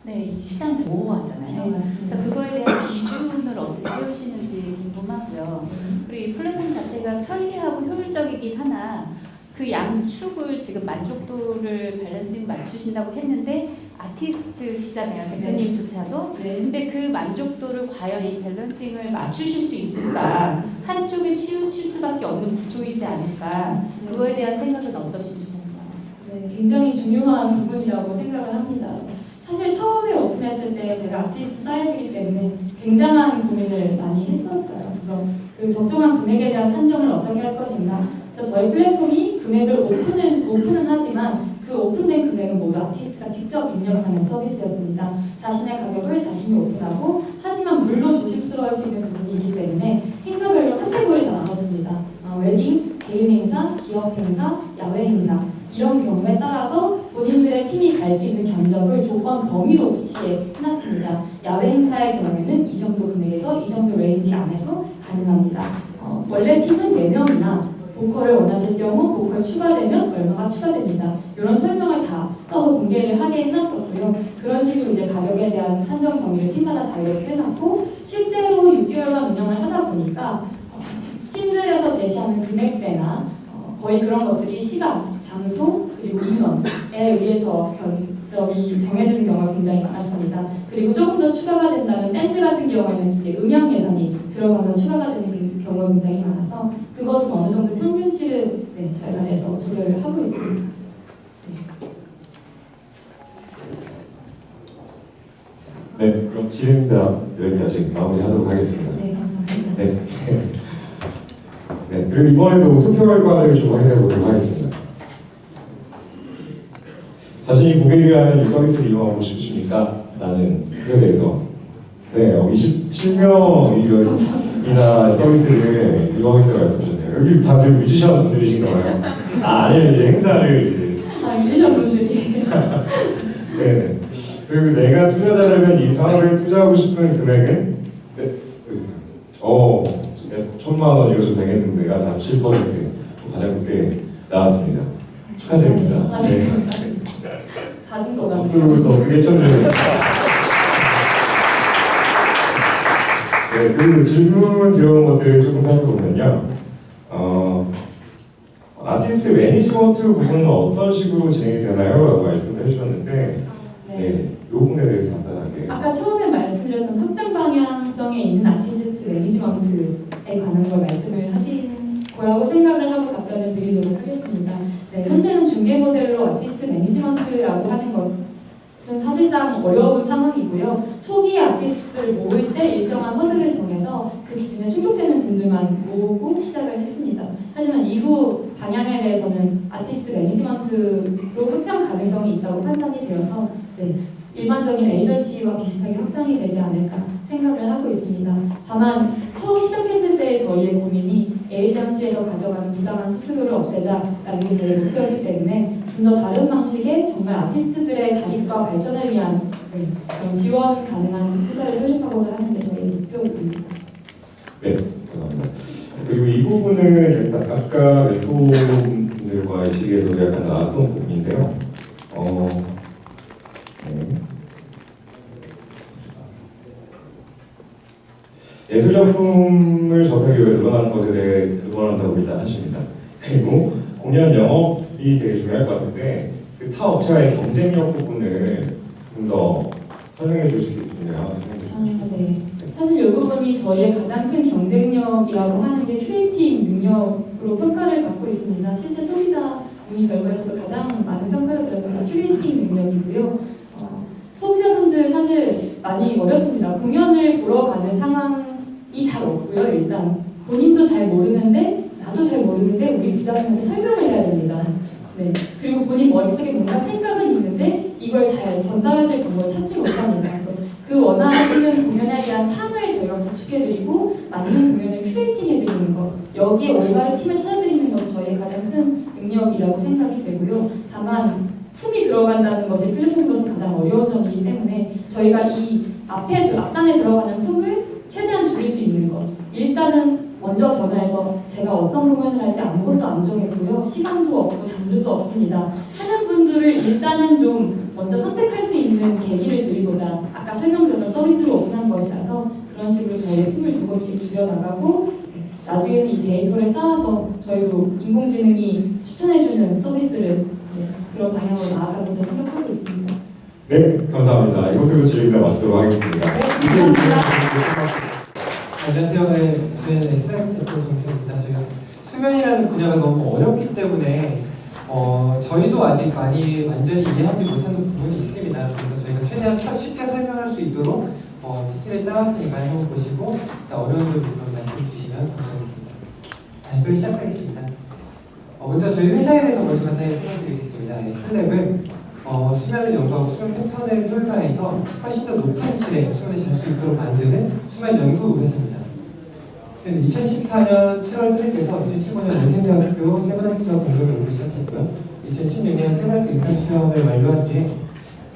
네, 이 시장 보호하잖아요. 네, 맞습니다. 그거에 대한 기준을 어떻게 세우시는지 궁금하고요. 그리고 이 플랫폼 자체가 편리하고 효율적이긴 하나 그 양축을 지금 만족도를 밸런싱 맞추신다고 했는데 아티스트시잖아요. 대표님조차도. 근데 그 만족도를 과연 이 밸런싱을 맞추실 수 있을까? 한쪽에 치우칠 수밖에 없는 구조이지 않을까? 그거에 대한 생각은 어떠신지 궁금해요. 굉장히 중요한 부분이라고 생각을 합니다. 사실 처음에 오픈했을 때 제가 아티스트 사이드이기 때문에 굉장한 고민을 많이 했었어요. 그래서 그 적정한 금액에 대한 산정을 어떻게 할 것인가. 그래서 저희 플랫폼이 금액을 오픈은 하지만 그 오픈된 금액은 모두 아티스트가 직접 입력하는 서비스였습니다. 자신의 가격을 자신이 오픈하고 하지만 물론 조심스러워할 수 있는 부분이기 때문에 행사별로 카테고리를 다 나눴습니다. 웨딩, 개인 행사, 기업 행사, 야외 행사 이런 경우에 따라서 본인들의 팀이 갈 수 있는 견적을 조건 범위로 구치해 해놨습니다. 야외 행사의 경우에는 이 정도 금액에서 이 정도 레인지 안에서 가능합니다. 원래 팀은 4명이나 보컬을 원하실 경우 보컬 추가되면 얼마가 추가됩니다. 이런 설명을 다 써서 공개를 하게 해놨었고요. 그런 식으로 이제 가격에 대한 산정 범위를 팀마다 자유롭게 해놨고 실제로 6개월간 운영을 하다 보니까 팀들에서 제시하는 금액대나 거의 그런 것들이 시간, 장소, 그리고 인원에 의해서 견적이 정해지는 경우가 굉장히 많았습니다. 그리고 조금 더 추가가 된다면 밴드 같은 경우에는 이제 음향 예산이 들어가면 추가가 되는 경우가 굉장히 많아서 그것은 어느 정도 평균치를 저희가 내서 분류를 하고 있습니다. 네, 그럼 질의응답 여기까지 마무리하도록 하겠습니다. 네, 감사합니다. 네. 네, 그리고 이번에도 투표 결과를 좀 확인해 보도록 하겠습니다. 자신이 고객이라면 이 서비스를 이용하고 싶으십니까? 라는 표에 대해서 27명이나 서비스를 이용하겠다고 말씀하셨네요. 여기 다들 뮤지션 분들이신가 봐요. 아니면 이제 행사를 뮤지션 분들이 네. 그리고 내가 투자자라면 이 사업에 투자하고 싶은 금액은 1,000만 원이어도 되겠는데 내가 37% 가장 높게 나왔습니다. 축하드립니다. 네. 받은 거 같아요. 박수부터 크게 쳐주세요. 네, 그리고 질문 들어온 것들을 조금 살펴보면요. 아티스트 매니지먼트 부분은 어떤 식으로 진행이 되나요? 라고 말씀을 해주셨는데 이 부분에 대해서 간단하게 아까 처음에 말씀드렸던 확장 방향성에 있는 아티스트 매니지먼트에 관한 걸 말씀을 하신 거라고 생각을 하고 답변을 드리도록 하겠습니다. 네, 현재는 중개 모델로 아티스트 매니지먼트라고 하는 것은 사실상 어려운 상황이고요. 초기 아티스트를 모을 때 일정한 허들을 정해서 그 기준에 충족되는 분들만 모으고 시작을 했습니다. 하지만 이후 방향에 대해서는 아티스트 매니지먼트로 확장 가능성이 있다고 판단이 되어서 일반적인 에이전시와 비슷하게 확장이 되지 않을까 생각을 하고 있습니다. 다만 처음 시작했을 때 저희의 고민이 에이전시에서 가져가는 부당한 수수료를 없애자라는 게 저희의 목표였기 때문에 좀 더 다른 방식의 정말 아티스트들의 자립과 발전을 위한 그런 지원 가능한 회사를 설립하고자 하는 게 저희의 목표입니다. 네, 감사합니다. 그리고 이 부분은 아까 멘토분들과의 시기에서도 약간 나왔던 부분인데요. 예술작품을 접하기 위해 노력하는 것에 대해 응원한다고 일단 하십니다. 그리고 공연 영업이 되게 중요할 것 같은데 그 타 업체와의 경쟁력 부분을 좀 더 설명해 주실 수 있으면 네. 사실 이 부분이 저희의 가장 큰 경쟁력이라고 하는 게 큐레이팅 능력으로 평가를 받고 있습니다. 실제 소비자 문의 결과에서도 가장 많은 평가를 들었던 게 큐레이팅 능력이고요. 소비자분들 사실 많이 어렵습니다. 공연을 보러 가는 상황이 잘 없고요. 일단 본인도 잘 모르는데 나도 잘 모르는데 우리 부장님한테 설명을 해야 됩니다. 네. 그리고 본인 머릿속에 뭔가 생각은 있는데 이걸 잘 전달하실 방법을 찾지 못합니다. 그래서 그 원하시는 공연에 대한 상을 저희가 구축해드리고 맞는 공연을 큐레이팅해드리는 것, 여기에 올바른 팀을 찾아드리는 것이 저희의 가장 큰 능력이라고 생각이 되고요. 다만 품이 들어간다는 것이 플랫폼으로서 가장 어려운 점이기 때문에 저희가 이 앞단에 들어가는 품을 최대한 줄일 수 있는 것, 일단은 먼저 전화해서 제가 어떤 공연을 할지 아무것도 안 정했고요. 시간도 없고 장르도 없습니다. 하는 분들을 일단은 좀 먼저 선택할 수 있는 계기를 드리고자 아까 설명드렸던 서비스를 오픈한 것이라서 그런 식으로 저희의 팀을 조금씩 줄여나가고 나중에는 이 데이터를 쌓아서 저희도 인공지능이 추천해주는 서비스를 그런 방향으로 나아가고자 생각하고 있습니다. 네, 감사합니다. 이것으로 질의응답 마치도록 하겠습니다. 네, 감사합니다. 안녕하세요. 저희는 SRM 대표 정표입니다. 제가 수면이라는 분야가 너무 어렵기 때문에 저희도 아직 많이 완전히 이해하지 못하는 부분이 있습니다. 그래서 저희가 최대한 쉽게 설명할 수 있도록 디테일을 짜왔으니까 한번 보시고 어려운 점 있으면 말씀해 주시면 감사하겠습니다. 발표를 시작하겠습니다. 먼저 저희 회사에 대해서 먼저 간단히 설명드리겠습니다. S랩은 수면을 연구하고 수면 패턴을 효율화해서 훨씬 더 높은 질의 수면을 잘 수 있도록 만드는 수면 연구 회사입니다. 2014년 7월 설립해서 2015년 연세대학교 세브란스와 공동 연구를 시작했고요. 2016년 세브란스 임상 수련을 완료한 뒤에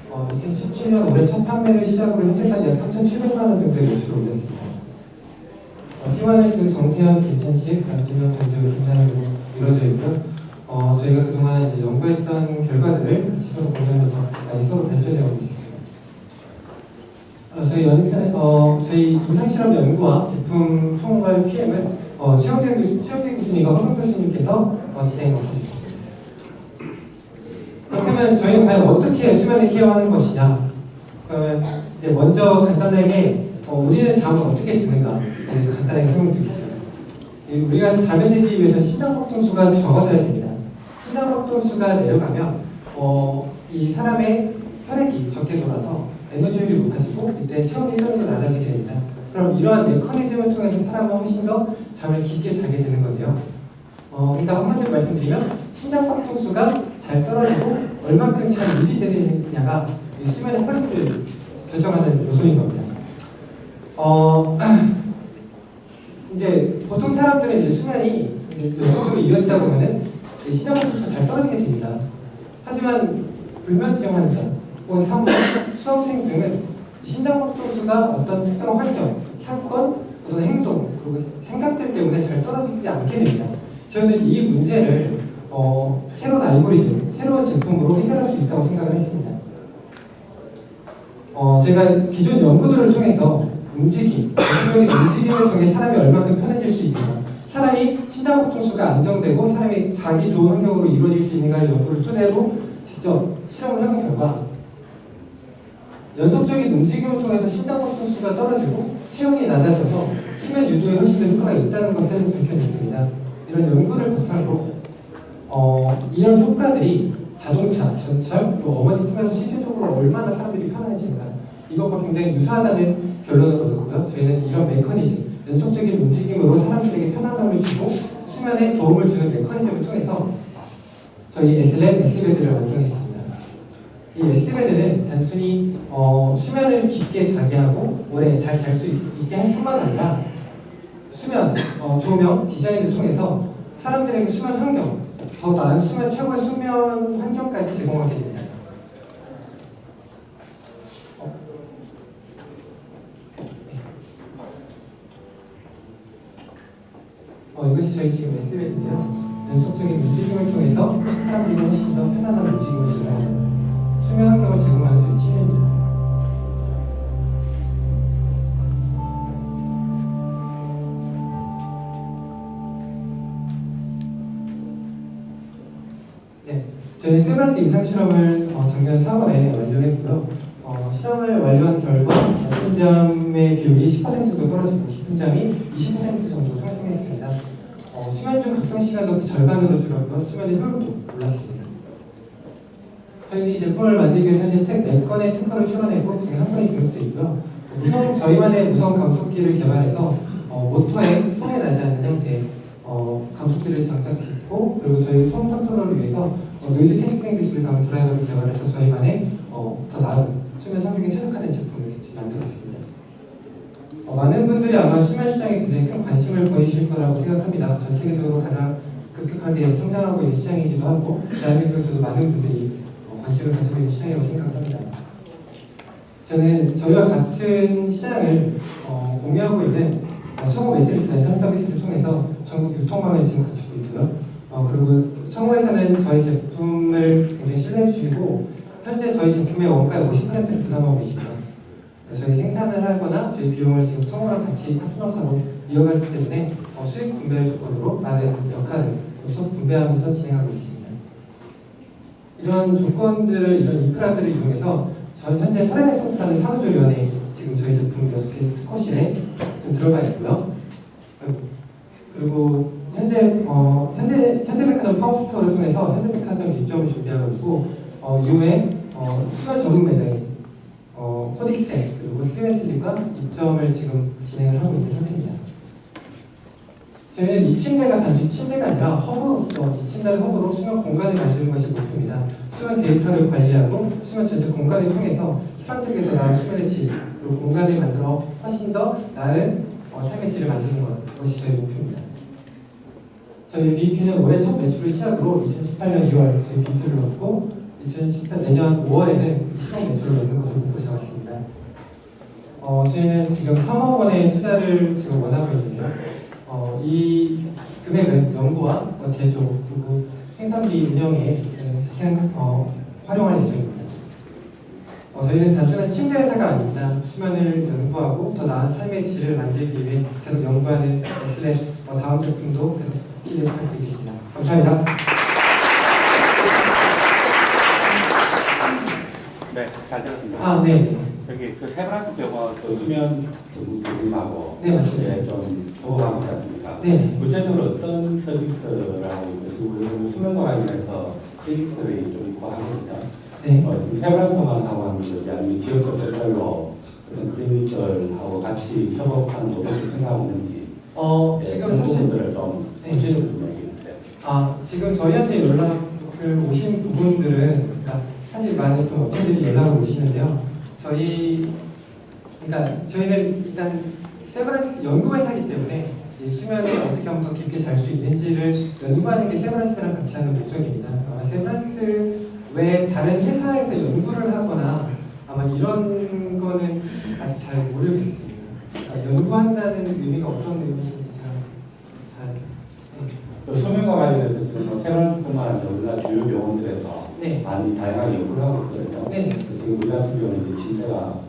2017년 올해 첫 판매를 시작으로 현재까지 약 3,700만 원 정도의 매출을 올렸습니다. 팀원은 지금 정태현, 김찬식, 남진영, 전지우, 김찬영으로 이루어져 있고요. 저희가 그동안 이제 연구했던 결과들을 같이 서로 공유하면서 많이 서로 발전해오고 있습니다. 저희 임상실험 연구와 제품 총괄 PM은 최영재 교수님과 황금 교수님께서 진행을 맡아주셨습니다. 그렇다면 저희는 과연 어떻게 수면을 케어하는 것이냐? 그러면 이제 먼저 간단하게 우리는 잠을 어떻게 드는가에 대해서 간단하게 설명드리겠습니다. 우리가 잠에 들기 위해서 심장박동수가 적어져야 됩니다. 심장박동수가 내려가면 이 사람의 혈액이 적게 돌아서 에너지율이 높아지고 이때 체온이 1정도 낮아지게 됩니다. 그럼 이러한 메커니즘을 통해서 사람은 훨씬 더 잠을 깊게 자게 되는 건데요. 그러니까 한마디로 말씀드리면 심장박동수가 잘 떨어지고 얼만큼 잘 유지되느냐가 이 수면의 퀄리티를 결정하는 요소인 겁니다. 이제 보통 사람들은 이제 수면이 이제 연속으로 이어지다 보면은 심장박동수가 잘 떨어지게 됩니다. 하지만 불면증 환자 혹은 사무, 수험생 등은 심장박동수가 어떤 특정한 환경, 사건, 어떤 행동, 그리고 생각들 때문에 잘 떨어지지 않게 됩니다. 저는 이 문제를 새로운 알고리즘, 새로운 제품으로 해결할 수 있다고 생각을 했습니다. 제가 기존 연구들을 통해서 전체적인 움직임을 통해 사람이 얼마큼 편해질 수 있는가, 사람이 심장박동수가 안정되고 사람이 자기 좋은 환경으로 이루어질 수 있는가의 연구를 토대로 직접 실험을 해본 결과 연속적인 움직임을 통해서 심장박동수가 떨어지고 체온이 낮아져서 수면 유도에 훨씬 더 효과가 있다는 것을 밝혀냈습니다. 이런 연구를 바탕으로 이런 효과들이 자동차, 전철, 그리고 어머니 품에서 시스템적으로 얼마나 사람들이 편안해진가 이것과 굉장히 유사하다는 결론을 얻었고요. 저희는 이런 메커니즘, 연속적인 움직임으로 사람들에게 편안함을 주고 수면에 도움을 주는 메커니즘을 통해서 저희 S랩 S베드를 완성했습니다. 이 S베드는 단순히 수면을 깊게 자게 하고 오래 잘 잘 수 있게 할 뿐만 아니라 수면, 조명, 디자인을 통해서 사람들에게 수면 환경, 더 나은 최고의 수면 환경까지 제공하게 됩니다. 이것이 저희 지금 S베드인데요. 연속적인 움직임을 통해서 사람들이 훨씬 더 편안한 움직임을 제공하는 수면 환경을 제공하는 저희 침대입니다. 네, 저희 세브란스 임상 실험을 작년 4월에 완료했고요. 실험을 완료한 결과 낮은 잠의 비율이 10%도 떨어지고 깊은 잠이 20% 정도 상승했습니다. 수면 중 각성 시간도 절반으로 줄었고 수면의 효율도 올랐습니다. 저희는 이 제품을 만들기 위해서 현재 4건의 특허를 출원했고 그중에 한 건이 등록되어 있고요. 저희만의 무선 감속기를 개발해서 모터에 소음이 나지 않는 형태의 감속기를 장착했고, 그리고 저희 소음 컨트롤을 위해서 노이즈 캔슬링 기술을 담은 드라이버를 개발해서 저희만의 더 나은 수면 환경에 최적화된 제품을 만들었습니다. 많은 분들이 아마 수면 시장에 굉장히 큰 관심을 보이실 거라고 생각합니다. 전 세계적으로 가장 급격하게 성장하고 있는 시장이기도 하고 대한민국에서도 많은 분들이 관심을 가지고 있는 시장이라고 생각합니다. 저는 저희와 같은 시장을 공유하고 있는 청호 매트리스 렌탈 서비스를 통해서 전국 유통망을 지금 갖추고 있고요. 그리고 청호에서는 저희 제품을 굉장히 신뢰해 주시고 현재 저희 제품의 원가의 50%를 부담하고 계십니다. 저희 생산을 하거나 저희 비용을 지금 청호랑 같이 파트너사로 이어가기 때문에 수익 분배 조건으로 많은 역할을 서로 분배하면서 진행하고 있습니다. 이런 조건들을, 이런 인프라들을 이용해서 저희 현재 설해넥서스라는 산후조리원에 지금 저희 제품 6개 특허실에 지금 들어가 있고요. 그리고 현재 현대백화점 팝스토어를 통해서 현대백화점 입점을 준비하고 있고 이후에 수면 전문 매장인 코딕스에 그리고 스웨슬립과 입점을 지금 진행을 하고 있는 상태입니다. 저희는 이 침대가 단순히 침대가 아니라 허브로서 이 침대를 허브로 수면 공간을 만드는 것이 목표입니다. 수면 데이터를 관리하고 수면 전체 공간을 통해서 사람들에게 더 나은 수면의 질 그리고 공간을 만들어 훨씬 더 나은 삶의 질을 만드는 것, 그것이 저희 목표입니다. 저희 BP는 올해 첫 매출을 시작으로 2018년 2월 저희 BP를 넣고 2018 내년 5월에는 시장 매출을 넣는 것을 목표 잡았습니다. 저희는 지금 3억 원의 투자를 지금 원하고 있는데요. 이 금액은 연구와 제조 그리고 생산비 운영에 활용할 예정입니다. 저희는 단순한 침대 회사가 아닙니다. 수면을 연구하고 더 나은 삶의 질을 만들기 위해 계속 연구하는 S랩 다음 작품도 계속 기대 부탁드리겠습니다. 감사합니다. 네, 잘 들었습니다. 아, 네. 여기 그 세브란스 병원 그 수면 교수님하고 네, 맞습니다. 좀 소통하고 있지 않습니까? 네. 구체적으로 어떤 서비스라고 우리 수면과 관련해서 클리닉들이 좀 있고 하거든요. 네. 지금 세브란스만 하고 하는 거지 아니면 지역별로 어떤 클리닉들하고 같이 협업하는 어떻게 생각하고 있는지 지금 그런 사실 부분들을 좀 네. 구체적으로 좀 얘기해 주세요. 지금 저희한테 연락을 오신 부분들은 그러니까 사실 많은 좀 업체들이 연락을 오시는데요. 저희는 일단 세브란스 연구회사이기 때문에 이 수면을 어떻게 하면 더 깊게 잘 수 있는지를 연구하는 게 세브란스랑 같이 하는 목적입니다. 아마 세브란스 외에 다른 회사에서 연구를 하거나 아마 이런 거는 아직 잘 모르겠습니다. 그러니까 연구한다는 의미가 어떤 의미인지 잘 그 수면과 관련해서 지금 세브란스뿐만 아니라 우리나라 주요 병원들에서 네. 많이 다양하게 연구를 하고 있거든요. 네. 지금 우리 같은 경우는 이제 진짜가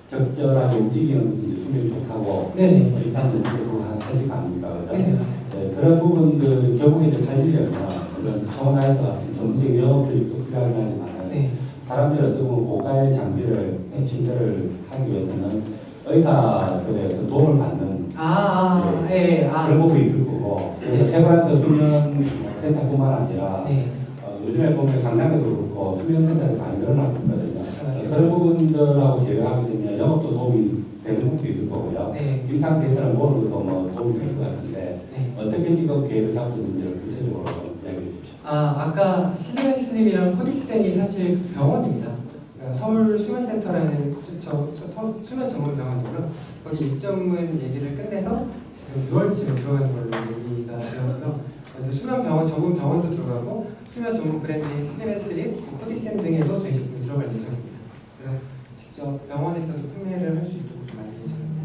적절하게 움직이는 것이 수면이 좋다고 네. 일단 연구를 하실 거 아닙니까? 그죠? 네. 네, 그런 부분들 결국에 이제 팔리려면 이런 차원에서 전문적 영업들이 필요하긴 하지만 네. 사람들이 어떤 고가의 장비를 진짜를 하기 위해서는 의사들의 도움을 받는 그런 부분이 있을 거고 세브란스 수면 센터뿐만 아니라 네. 요즘에 보면 강남에도 그렇고 수면센터들이 많이 늘어나고 있거든요. 그런 부분들하고 제외하게 되면 영업도 도움이 되는 부분도 있을 거고요. 네. 이 상태에서는 모르는 것도 뭐 도움이 될 것 같은데 네. 어떻게 지금 계획을 잡고 있는지를 구체적으로 좀 이야기해 주십시오. 아까 시드맨스님이랑 코디센이 사실 병원입니다. 그러니까 서울 수면센터라는 수면 전문 병원이고요. 거기 입점은 얘기를 끝내서 지금 6월쯤에 들어가는 걸로 얘기가 되었고요. 수면 병원 전문 병원도 들어가고 수면 전문 브랜드인 시드맨스립, 코디센 등에도 저희 제품이 들어갈 예정입니다. 그래서 직접 병원에서도 판매를 할 수 있도록 좀 만들 예정입니다.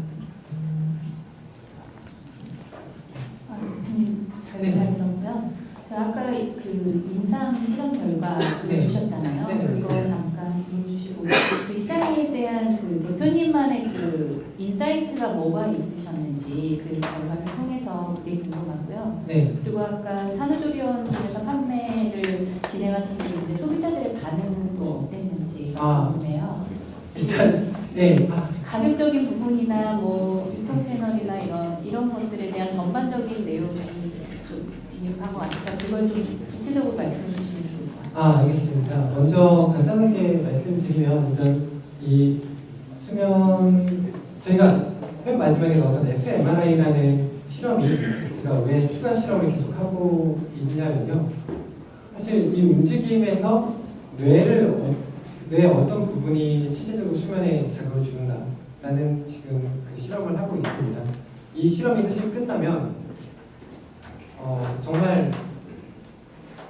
잘 들었고요. 저 아까 그 임상 실험 결과 보여주셨잖아요. 네. 그거 잠깐 보여주시고 그 시장에 대한 그 대표님만의 그 인사이트가 뭐가 있으셨는지 그 결과를 통해서 되게 궁금하고요. 네. 그리고 아까 산후조리원에서 판매를 진행하신 게 있는데 소비자들의 반응은 또 어땠는지 궁금해요. 일단 네. 가격적인 부분이나 뭐 유통 채널이나 이런 것들에 대한 전반적인 내용이 좀 비밀한 것 같아서 그걸 좀 구체적으로 말씀해 주시면 좋을 것 같아요. 알겠습니다. 먼저 간단하게 말씀드리면 일단 이 수면 저희가 맨 마지막에 넣었던 fMRI라는 실험이 제가 왜 추가 실험을 계속하고 있냐면요. 사실 이 움직임에서 뇌의 어떤 부분이 실제적으로 수면에 자극을 주는가라는 지금 그 실험을 하고 있습니다. 이 실험이 사실 끝나면 정말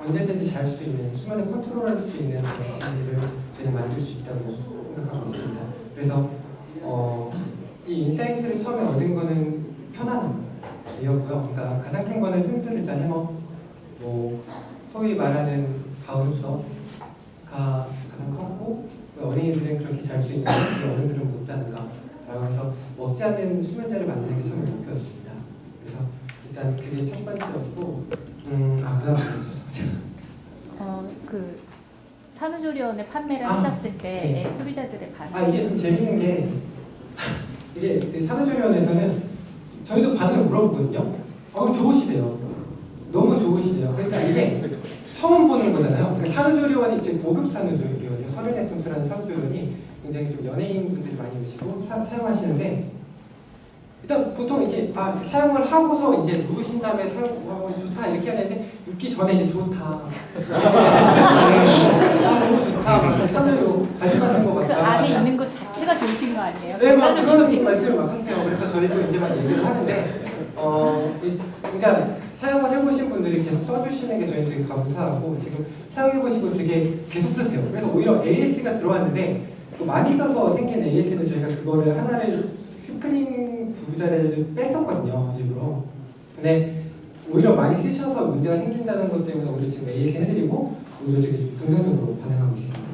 언제든지 잘 수 있는 수면을 컨트롤할 수 있는 장치를 저희는 만들 수 있다고 생각하고 있습니다. 그래서 이 인사이트를 처음에 얻은 거는 편안함이었고요. 그러니까 가장 큰 거는 흔들자 해머, 뭐 소위 말하는 바운서가 가장 컸고 어린이들은 그렇게 잘 수 있는데 어른들은 못 자는가라고 해서 먹지 않는 수면제를 만드는 게 처음에 목표였습니다. 그래서 일단 그게 첫 번째였고 그다음 그 산후조리원에 판매를 하셨을 때 소비자들의 반응. 이게 좀 재밌는 게 이게 그 산후조리원에서는 저희도 반응을 물어보거든요. 좋으시대요. 너무 좋으시대요. 그러니까 이게 처음 보는 거잖아요. 그러니까 산후조리원이 이제 고급 산후조리원이에요. 서른에선스라는 산후조리원이 굉장히 좀 연예인분들이 많이 오시고 사용하시는데 일단 보통 이렇게 사용을 하고서 이제 누우신 다음에 좋다 이렇게 해야 되는데 눕기 전에 이제 좋다. 너무 좋다. 산후요 관리받는 것 같다. 그 안에 있는 것 자체가 좋으신 거 아니에요? 네, 막 그런 말씀을 막 하세요. 그래서 저희도 이제 막 얘기를 하는데, 그러니까 사용을 해보신 분들이 계속 써주시는 게 저희는 되게 감사하고 지금 사용해보신 분 되게 계속 쓰세요. 그래서 오히려 AS가 들어왔는데 또 많이 써서 생긴 AS는 저희가 그거를 하나를 스크린 부자를 뺐었거든요, 일부러. 근데 오히려 많이 쓰셔서 문제가 생긴다는 것 때문에 오히려 지금 AS 해드리고 오히려 되게 좀 긍정적으로 반응하고 있습니다.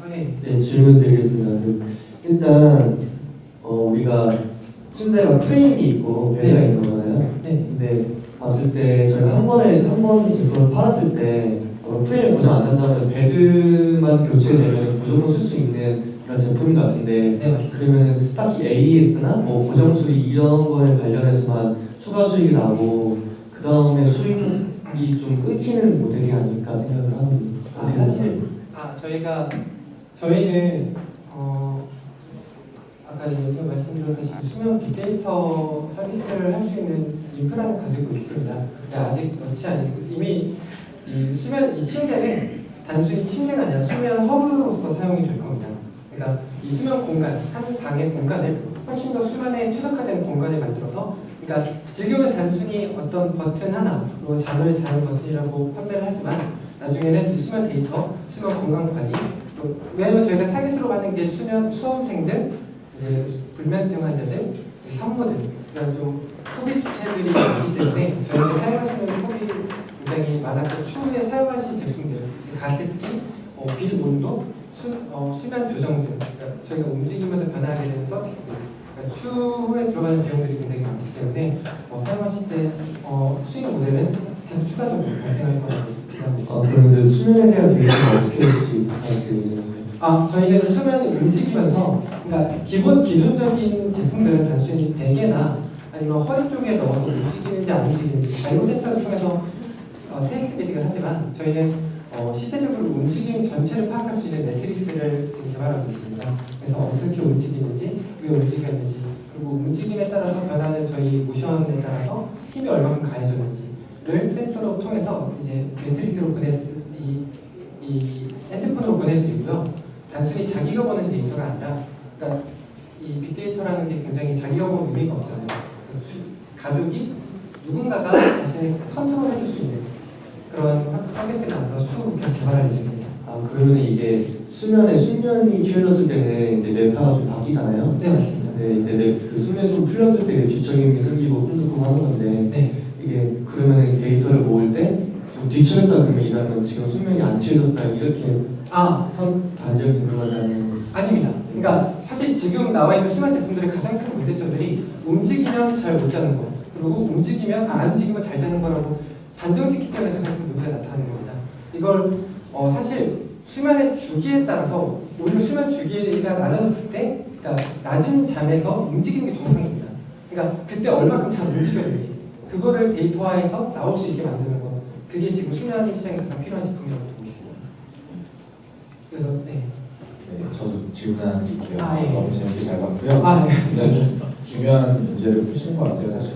네, 질문 드리겠습니다. 일단 우리가 침대가 프레임이 있고 배가 있는 거잖아요. 근데 봤을 때 저희가 한 번 제품을 팔았을 때 프레임이 고장 안 난다면 베드만 교체되면 무조건 쓸 수 있는 그런 제품인 것 같은데 네, 맞습니다. 그러면 딱히 AS나 뭐 고정 수리 이런 거에 관련해서만 추가 수익이 나고 그 다음에 수익이 좀 끊기는 모델이 아닐까 생각을 하거든요. 저희는 아까 여기서 말씀드렸듯이 수면 빅데이터 서비스를 할 수 있는 인프라는 가지고 있습니다. 근데 아직 넣지 않고 이미 이 침대는 단순히 침대가 아니라 수면 허브로서 사용이 될 겁니다. 그러니까 이 수면 공간, 한 방의 공간을 훨씬 더 수면에 최적화된 공간을 만들어서, 그러니까 지금은 단순히 어떤 버튼 하나로 잠을 자는 버튼이라고 판매를 하지만 나중에는 이 수면 데이터, 수면 건강 관리, 왜냐하면 저희가 타깃으로 받는 게 수험생들, 이제 불면증 환자들, 산모들, 이런 좀 소비 주체들이 있기 때문에 저희가 사용하시는 소비 굉장히 많았고 추후에 사용하실 제품들, 가습기, 빌 온도, 수면 조정 등 그러니까 저희가 움직이면서 변화하게 되는 서비스들, 그러니까 추후에 들어가는 비용들이 굉장히 많기 때문에 사용하실 때 수익 모델은 계속 추가적으로 발생할 거라고 기대하고 있습니다. 그런데 수면에 대한 데이터는 어떻게 수익하실 예정인가요? 저희는 수면을 움직이면서, 그러니까 기존적인 제품들은 단순히 베개나 아니면 허리 쪽에 넣어서 움직이는지 안 움직이는지 바이오 센서를 통해서 테스트 베딩을 하지만 저희는 실제적으로 움직임 전체를 파악할 수 있는 매트리스를 지금 개발하고 있습니다. 그래서 어떻게 움직이는지, 왜 움직였는지, 그리고 움직임에 따라서 변하는 저희 모션에 따라서 힘이 얼마큼 가해졌는지를 센서로 통해서 이제 매트리스로 이 핸드폰으로 보내드리고요. 단순히 자기가 보는 데이터가 아니라, 그러니까 이 빅데이터라는 게 굉장히 자기가 보는 의미가 없잖아요. 가족이 누군가가 자신을 컨트롤해줄 수 있는 그런 서비스를 만들어서 추후 개발할 예정입니다. 그러면 이게 수면이 길어졌을 때는 이제 뇌파가 좀 바뀌잖아요. 네, 맞습니다. 근데 이제 그 수면이 좀 풀렸을 때 뒤척임이 생기고 꿈틀꿈 하는 건데 네. 이게 그러면 데이터를 모을 때 좀 뒤척였다 그러면 이 사람은 지금 수면이 안 취해졌다 이렇게 단정해서 그런 거잖아요. 아닙니다. 그러니까 사실 지금 나와 있는 수면 제품들의 가장 큰 문제점들이 움직이면 잘 못 자는 거, 그리고 안 움직이면 잘 자는 거라고 단정 짓기 때문에 가장 큰 문제가 나타나는 겁니다. 이걸 사실 수면의 주기에 따라서 오히려 수면 주기가 낮아졌을 때, 그러니까 낮은 잠에서 움직이는 게 정상입니다. 그러니까 그때 얼마큼 잘 움직였는지 그거를 데이터화해서 나올 수 있게 만드는 거, 그게 지금 수면 시장에 가장 필요한 제품이라고 보고 있습니다. 그래서 네, 저도 질문 하나 드릴게요. 예. 너무 재밌게 잘 봤고요. 굉장히 중요한 문제를 푸시는 것 같아요. 사실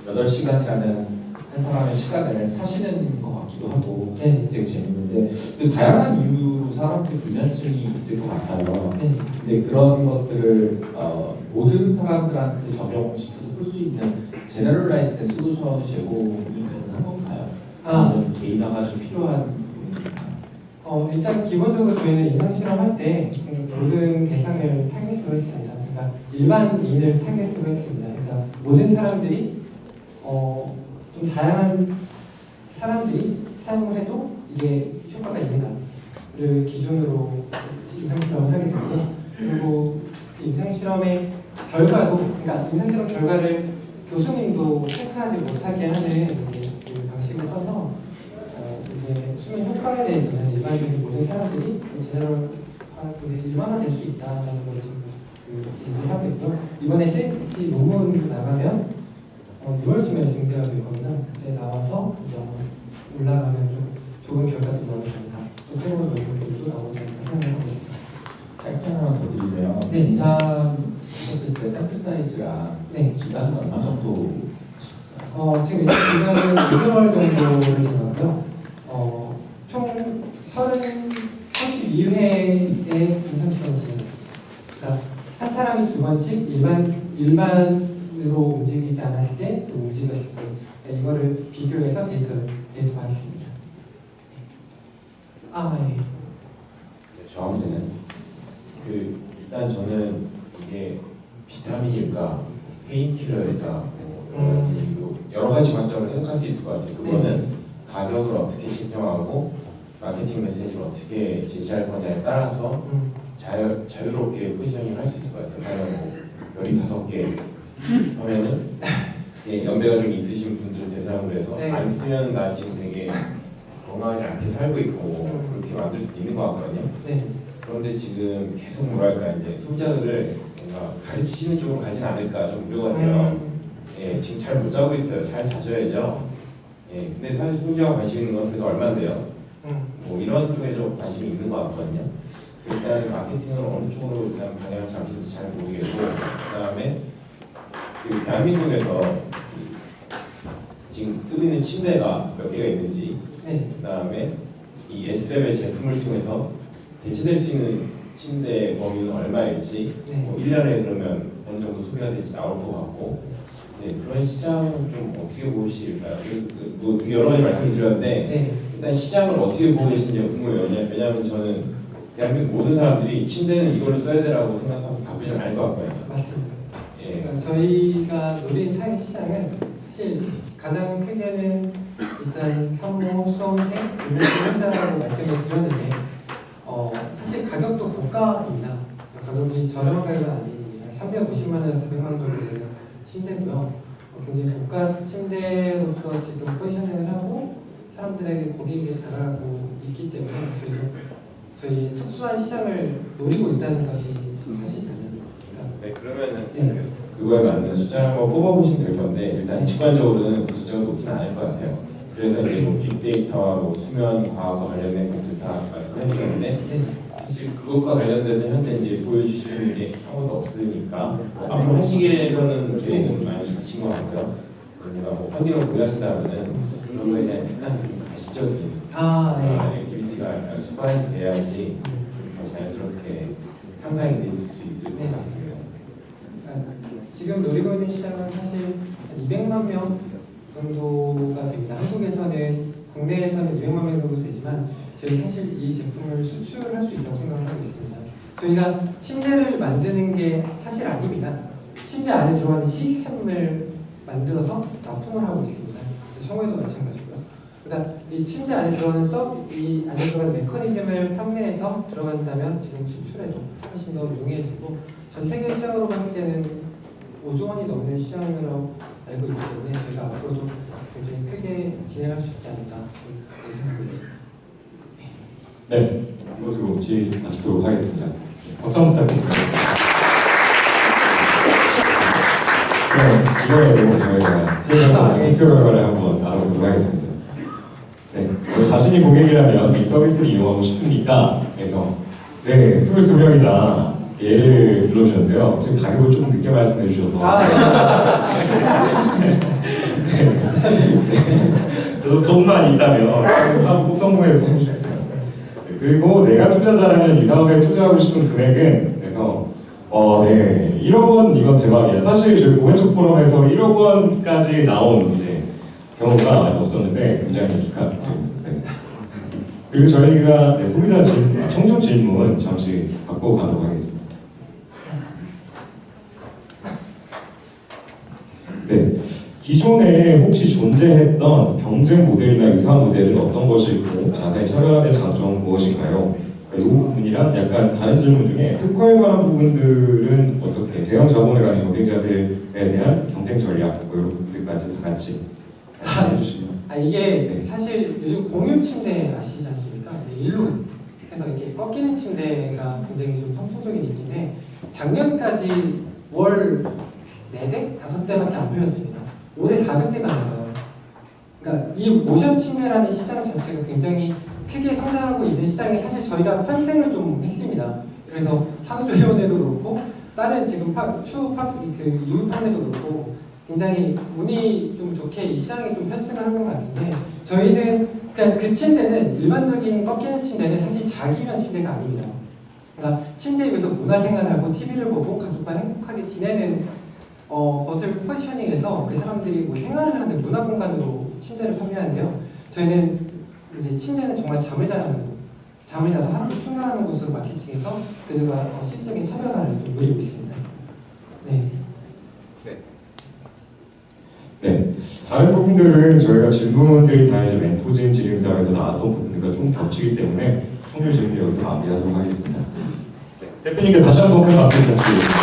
8시간이라는 한 사람의 시간을 사시는 것 같기도 하고 되게 재밌는데, 다양한 이유로 사람들이 불면증이 있을 것 같아요. 근데 그런 것들을 모든 사람들한테 적용시켜서 풀 수 있는 제너럴라이즈된 솔루션을 제공이 가능한 건가요? 아니면 개인화가 좀 필요한 부분인가요? 일단 기본적으로 저희는 임상 실험할 때 모든 대상을 타겟으로 했습니다. 그러니까 일반인을 타겟으로 했습니다. 그러니까 모든 사람들이 좀 다양한 사람들이 사용을 해도 이게 효과가 있는가를 기준으로 임상 실험을 하게 되고요. 그리고 그 임상 실험의 결과도, 그러니까 임상 실험 결과를 교수님도 체크하지 못하게 하는 이제 그 방식을 써서 이제 수면 효과에 대해서는 일반적인 모든 사람들이 일반화될 수 있다는 걸 지금 얘기를 하고 있고요. 이번에 CFT 논문 나가면 6월쯤에 등재가 될 겁니다. 그때 나와서 이제 올라가면 좀 좋은 결과들이 나오지 않을까, 또 새로운 논문들도 나오지 않을까 생각하고 있습니다. 짧게 하나만 더 드리면, 임상 하셨을 때 샘플 사이즈가 기간은 얼마 정도 하셨어요? 지금 기간은 2개월 정도를 지났고요. 총 32회의 임상시험을 진행했습니다. 그러니까 한 사람이 2번씩 일반으로 움직이지 않았을 때, 또 움직였을 때, 그러니까 이거를 비교해서 데이터화했습니다. 저 문제는 일단 저는 이게 비타민일까, 페인킬러일까, 여러 가지 관점을 해석할 수 있을 것 같아요. 그거는 가격을 어떻게 책정하고 마케팅 메시지를 어떻게 제시할 거냐에 따라서 자유롭게 포지셔닝을 할 수 있을 것 같아요. 과연 별이 5개 하면은 예, 연배가 좀 있으신 분들 대상으로 해서 네. 안 쓰면 나 지금 되게 건강하지 않게 살고 있고 그렇게 만들 수도 있는 것 같거든요. 네. 그런데 지금 계속 뭐랄까 이제 소비자들을 뭔가 가르치시는 쪽으로 가진 않을까 좀 우려가 돼요. 예, 지금 잘 못 자고 있어요. 잘 자셔야죠. 예, 근데 사실 소비자가 관심 있는 건 그래서 얼마인데요. 뭐 이런 쪽에 좀 관심이 있는 것 같거든요. 그래서 일단 마케팅을 어느 쪽으로 일단 방향을 잡을지 잘 모르겠고, 그다음에 그 대한민국에서 지금 쓰고 있는 침대가 몇 개가 있는지, 네. 그다음에 이 S랩의 제품을 통해서 대체될 수 있는 침대 범위는 얼마일지, 네. 뭐 1년에 그러면 어느 정도 소비가 될지 나올 것 같고, 네, 그런 시장을 좀 어떻게 보실까요? 그래서 뭐 되게 여러 가지 말씀을 드렸는데 네. 일단 시장을 어떻게 보고 계신지 궁금해요. 왜냐하면 저는 대한민국 모든 사람들이 침대는 이걸로 써야 되라고 생각하고 바꾸지 않을 것 같거든요. 맞습니다. 예, 그러니까 저희가 노린 타겟 시장은 사실 가장 크게는 일단 성모, 수험생, 임산자라고 말씀을 드렸는데 사실 가격도 고가입니다. 가격이 저렴한 가격은 아닙니다. 350만 원에서 400만 원 정도 되는 침대고요. 굉장히 고가 침대로서 지금 포지셔닝을 하고 사람들에게 고객에게 다가가고 있기 때문에 저희 특수한 시장을 노리고 있다는 것이 사실입니다. 네, 그러면은 네. 그거에 맞는 숫자를 한번 뽑아보시면 될 건데 일단 직관적으로는 그 숫자가 높지는 않을 것 같아요. 그래서 이제 뭐 빅데이터와 뭐 수면 과학과 관련된 것들 다 말씀해 주셨는데 네. 사실 그것과 관련돼서 현재 이제 보여주실 수 있는 게 아무것도 없으니까 앞으로 하시기에는 계획은 많이 있으신 것 같고요. 그러니까 뭐 펀딩을 고려하신다면은 그런 거에 대한 일단 좀 가시적인 액티비티가 수반이 돼야지 더 자연스럽게 상상이 될 수 있을 것 같습니다. 지금 노리고 있는 시장은 사실 200만 명 정도가 됩니다. 한국에서는 국내에서는 200만 명 정도 되지만 저희 사실 이 제품을 수출할 수 있다고 생각을 하고 있습니다. 저희가 침대를 만드는 게 사실 아닙니다. 침대 안에 들어가는 시스템을 만들어서 납품을 하고 있습니다. 청구에도 마찬가지고요. 그러니까 이 침대 안에 들어가는 이 안에 들어가는 메커니즘을 판매해서 들어간다면 지금 수출에도 훨씬 더 용이해지고 전 세계 시장으로 봤을 때는 5조 원이 넘는 시장으로 알고 있기 때문에 저희가 앞으로도 굉장히 크게 진행할 수 있지 않을까 생각하고 있습니다. 네, 이것으로 마치도록 하겠습니다. 박수 한번 부탁드립니다. 네, 이번에도 저희가 TMS 투표 결과를 한번 알아보도록 하겠습니다. 네, 자신이 고객이라면 이 서비스를 이용하고 싶습니까? 그래서 네, 22명이다. 예를 들어주셨는데요. 지금 가격을 조금 늦게 말씀해 주셔서 저도 돈만 있다면 꼭 성공해서 해주셨어요. 그리고 내가 투자자라면 이 사업에 투자하고 싶은 금액은 그래서 네 1억 원 이건 대박이야. 사실 저희 고객적 포럼에서 1억 원까지 나온 이제 경우가 많이 없었는데 굉장히 축하드립니다. 네. 그리고 저희가 소비자 질문, 청중 질문 잠시 받고 가도록 하겠습니다. 네, 기존에 혹시 존재했던 경쟁 모델이나 유사한 모델은 어떤 것일고 자세히 차별화된 장점은 무엇인가요? 이 부분이랑 약간 다른 질문 중에 특허에 관한 부분들은 어떻게 대형 자본에 관한 경쟁자들에 대한 경쟁 전략 뭐 이런 부분들까지 다 같이 말씀해 주시면. 이게 사실 요즘 공유 침대 아시지 않습니까? 일로 해서 이렇게 꺾이는 침대가 굉장히 좀 선포적인 있긴데 작년까지 월 4대? 5대밖에 안 팔렸습니다. 올해 400대가 나와요. 그러니까 이 모션 침대라는 시장 자체가 굉장히 크게 성장하고 있는 시장에 사실 저희가 편승을 좀 했습니다. 그래서 산후조리원에도 그렇고 다른 지금 유효 판매도 그렇고 굉장히 운이 좀 좋게 이 시장에 좀 편승을 한 것 같은데 저희는 그냥 그 침대는 일반적인 꺾이는 침대는 사실 자기만 침대가 아닙니다. 그러니까 침대 위에서 문화생활하고 TV를 보고 가족과 행복하게 지내는 것을 포지셔닝해서 그 사람들이 뭐 생활을 하는 문화 공간으로 침대를 판매하는데요. 저희는 이제 침대는 정말 잠을 자서 하루도 충분하는 곳으로 마케팅해서 그들과 실질적인 차별화를 좀 노리고 있습니다. 네. 네, 다른 부분들은 저희가 질문들이 다 이제 멘토진 질의응답에서 나왔던 부분들과 좀 겹치기 때문에 청년 질문 여기서 마무리하도록 하겠습니다. 대표님께 다시 한번 큰 박수 부탁드립니다.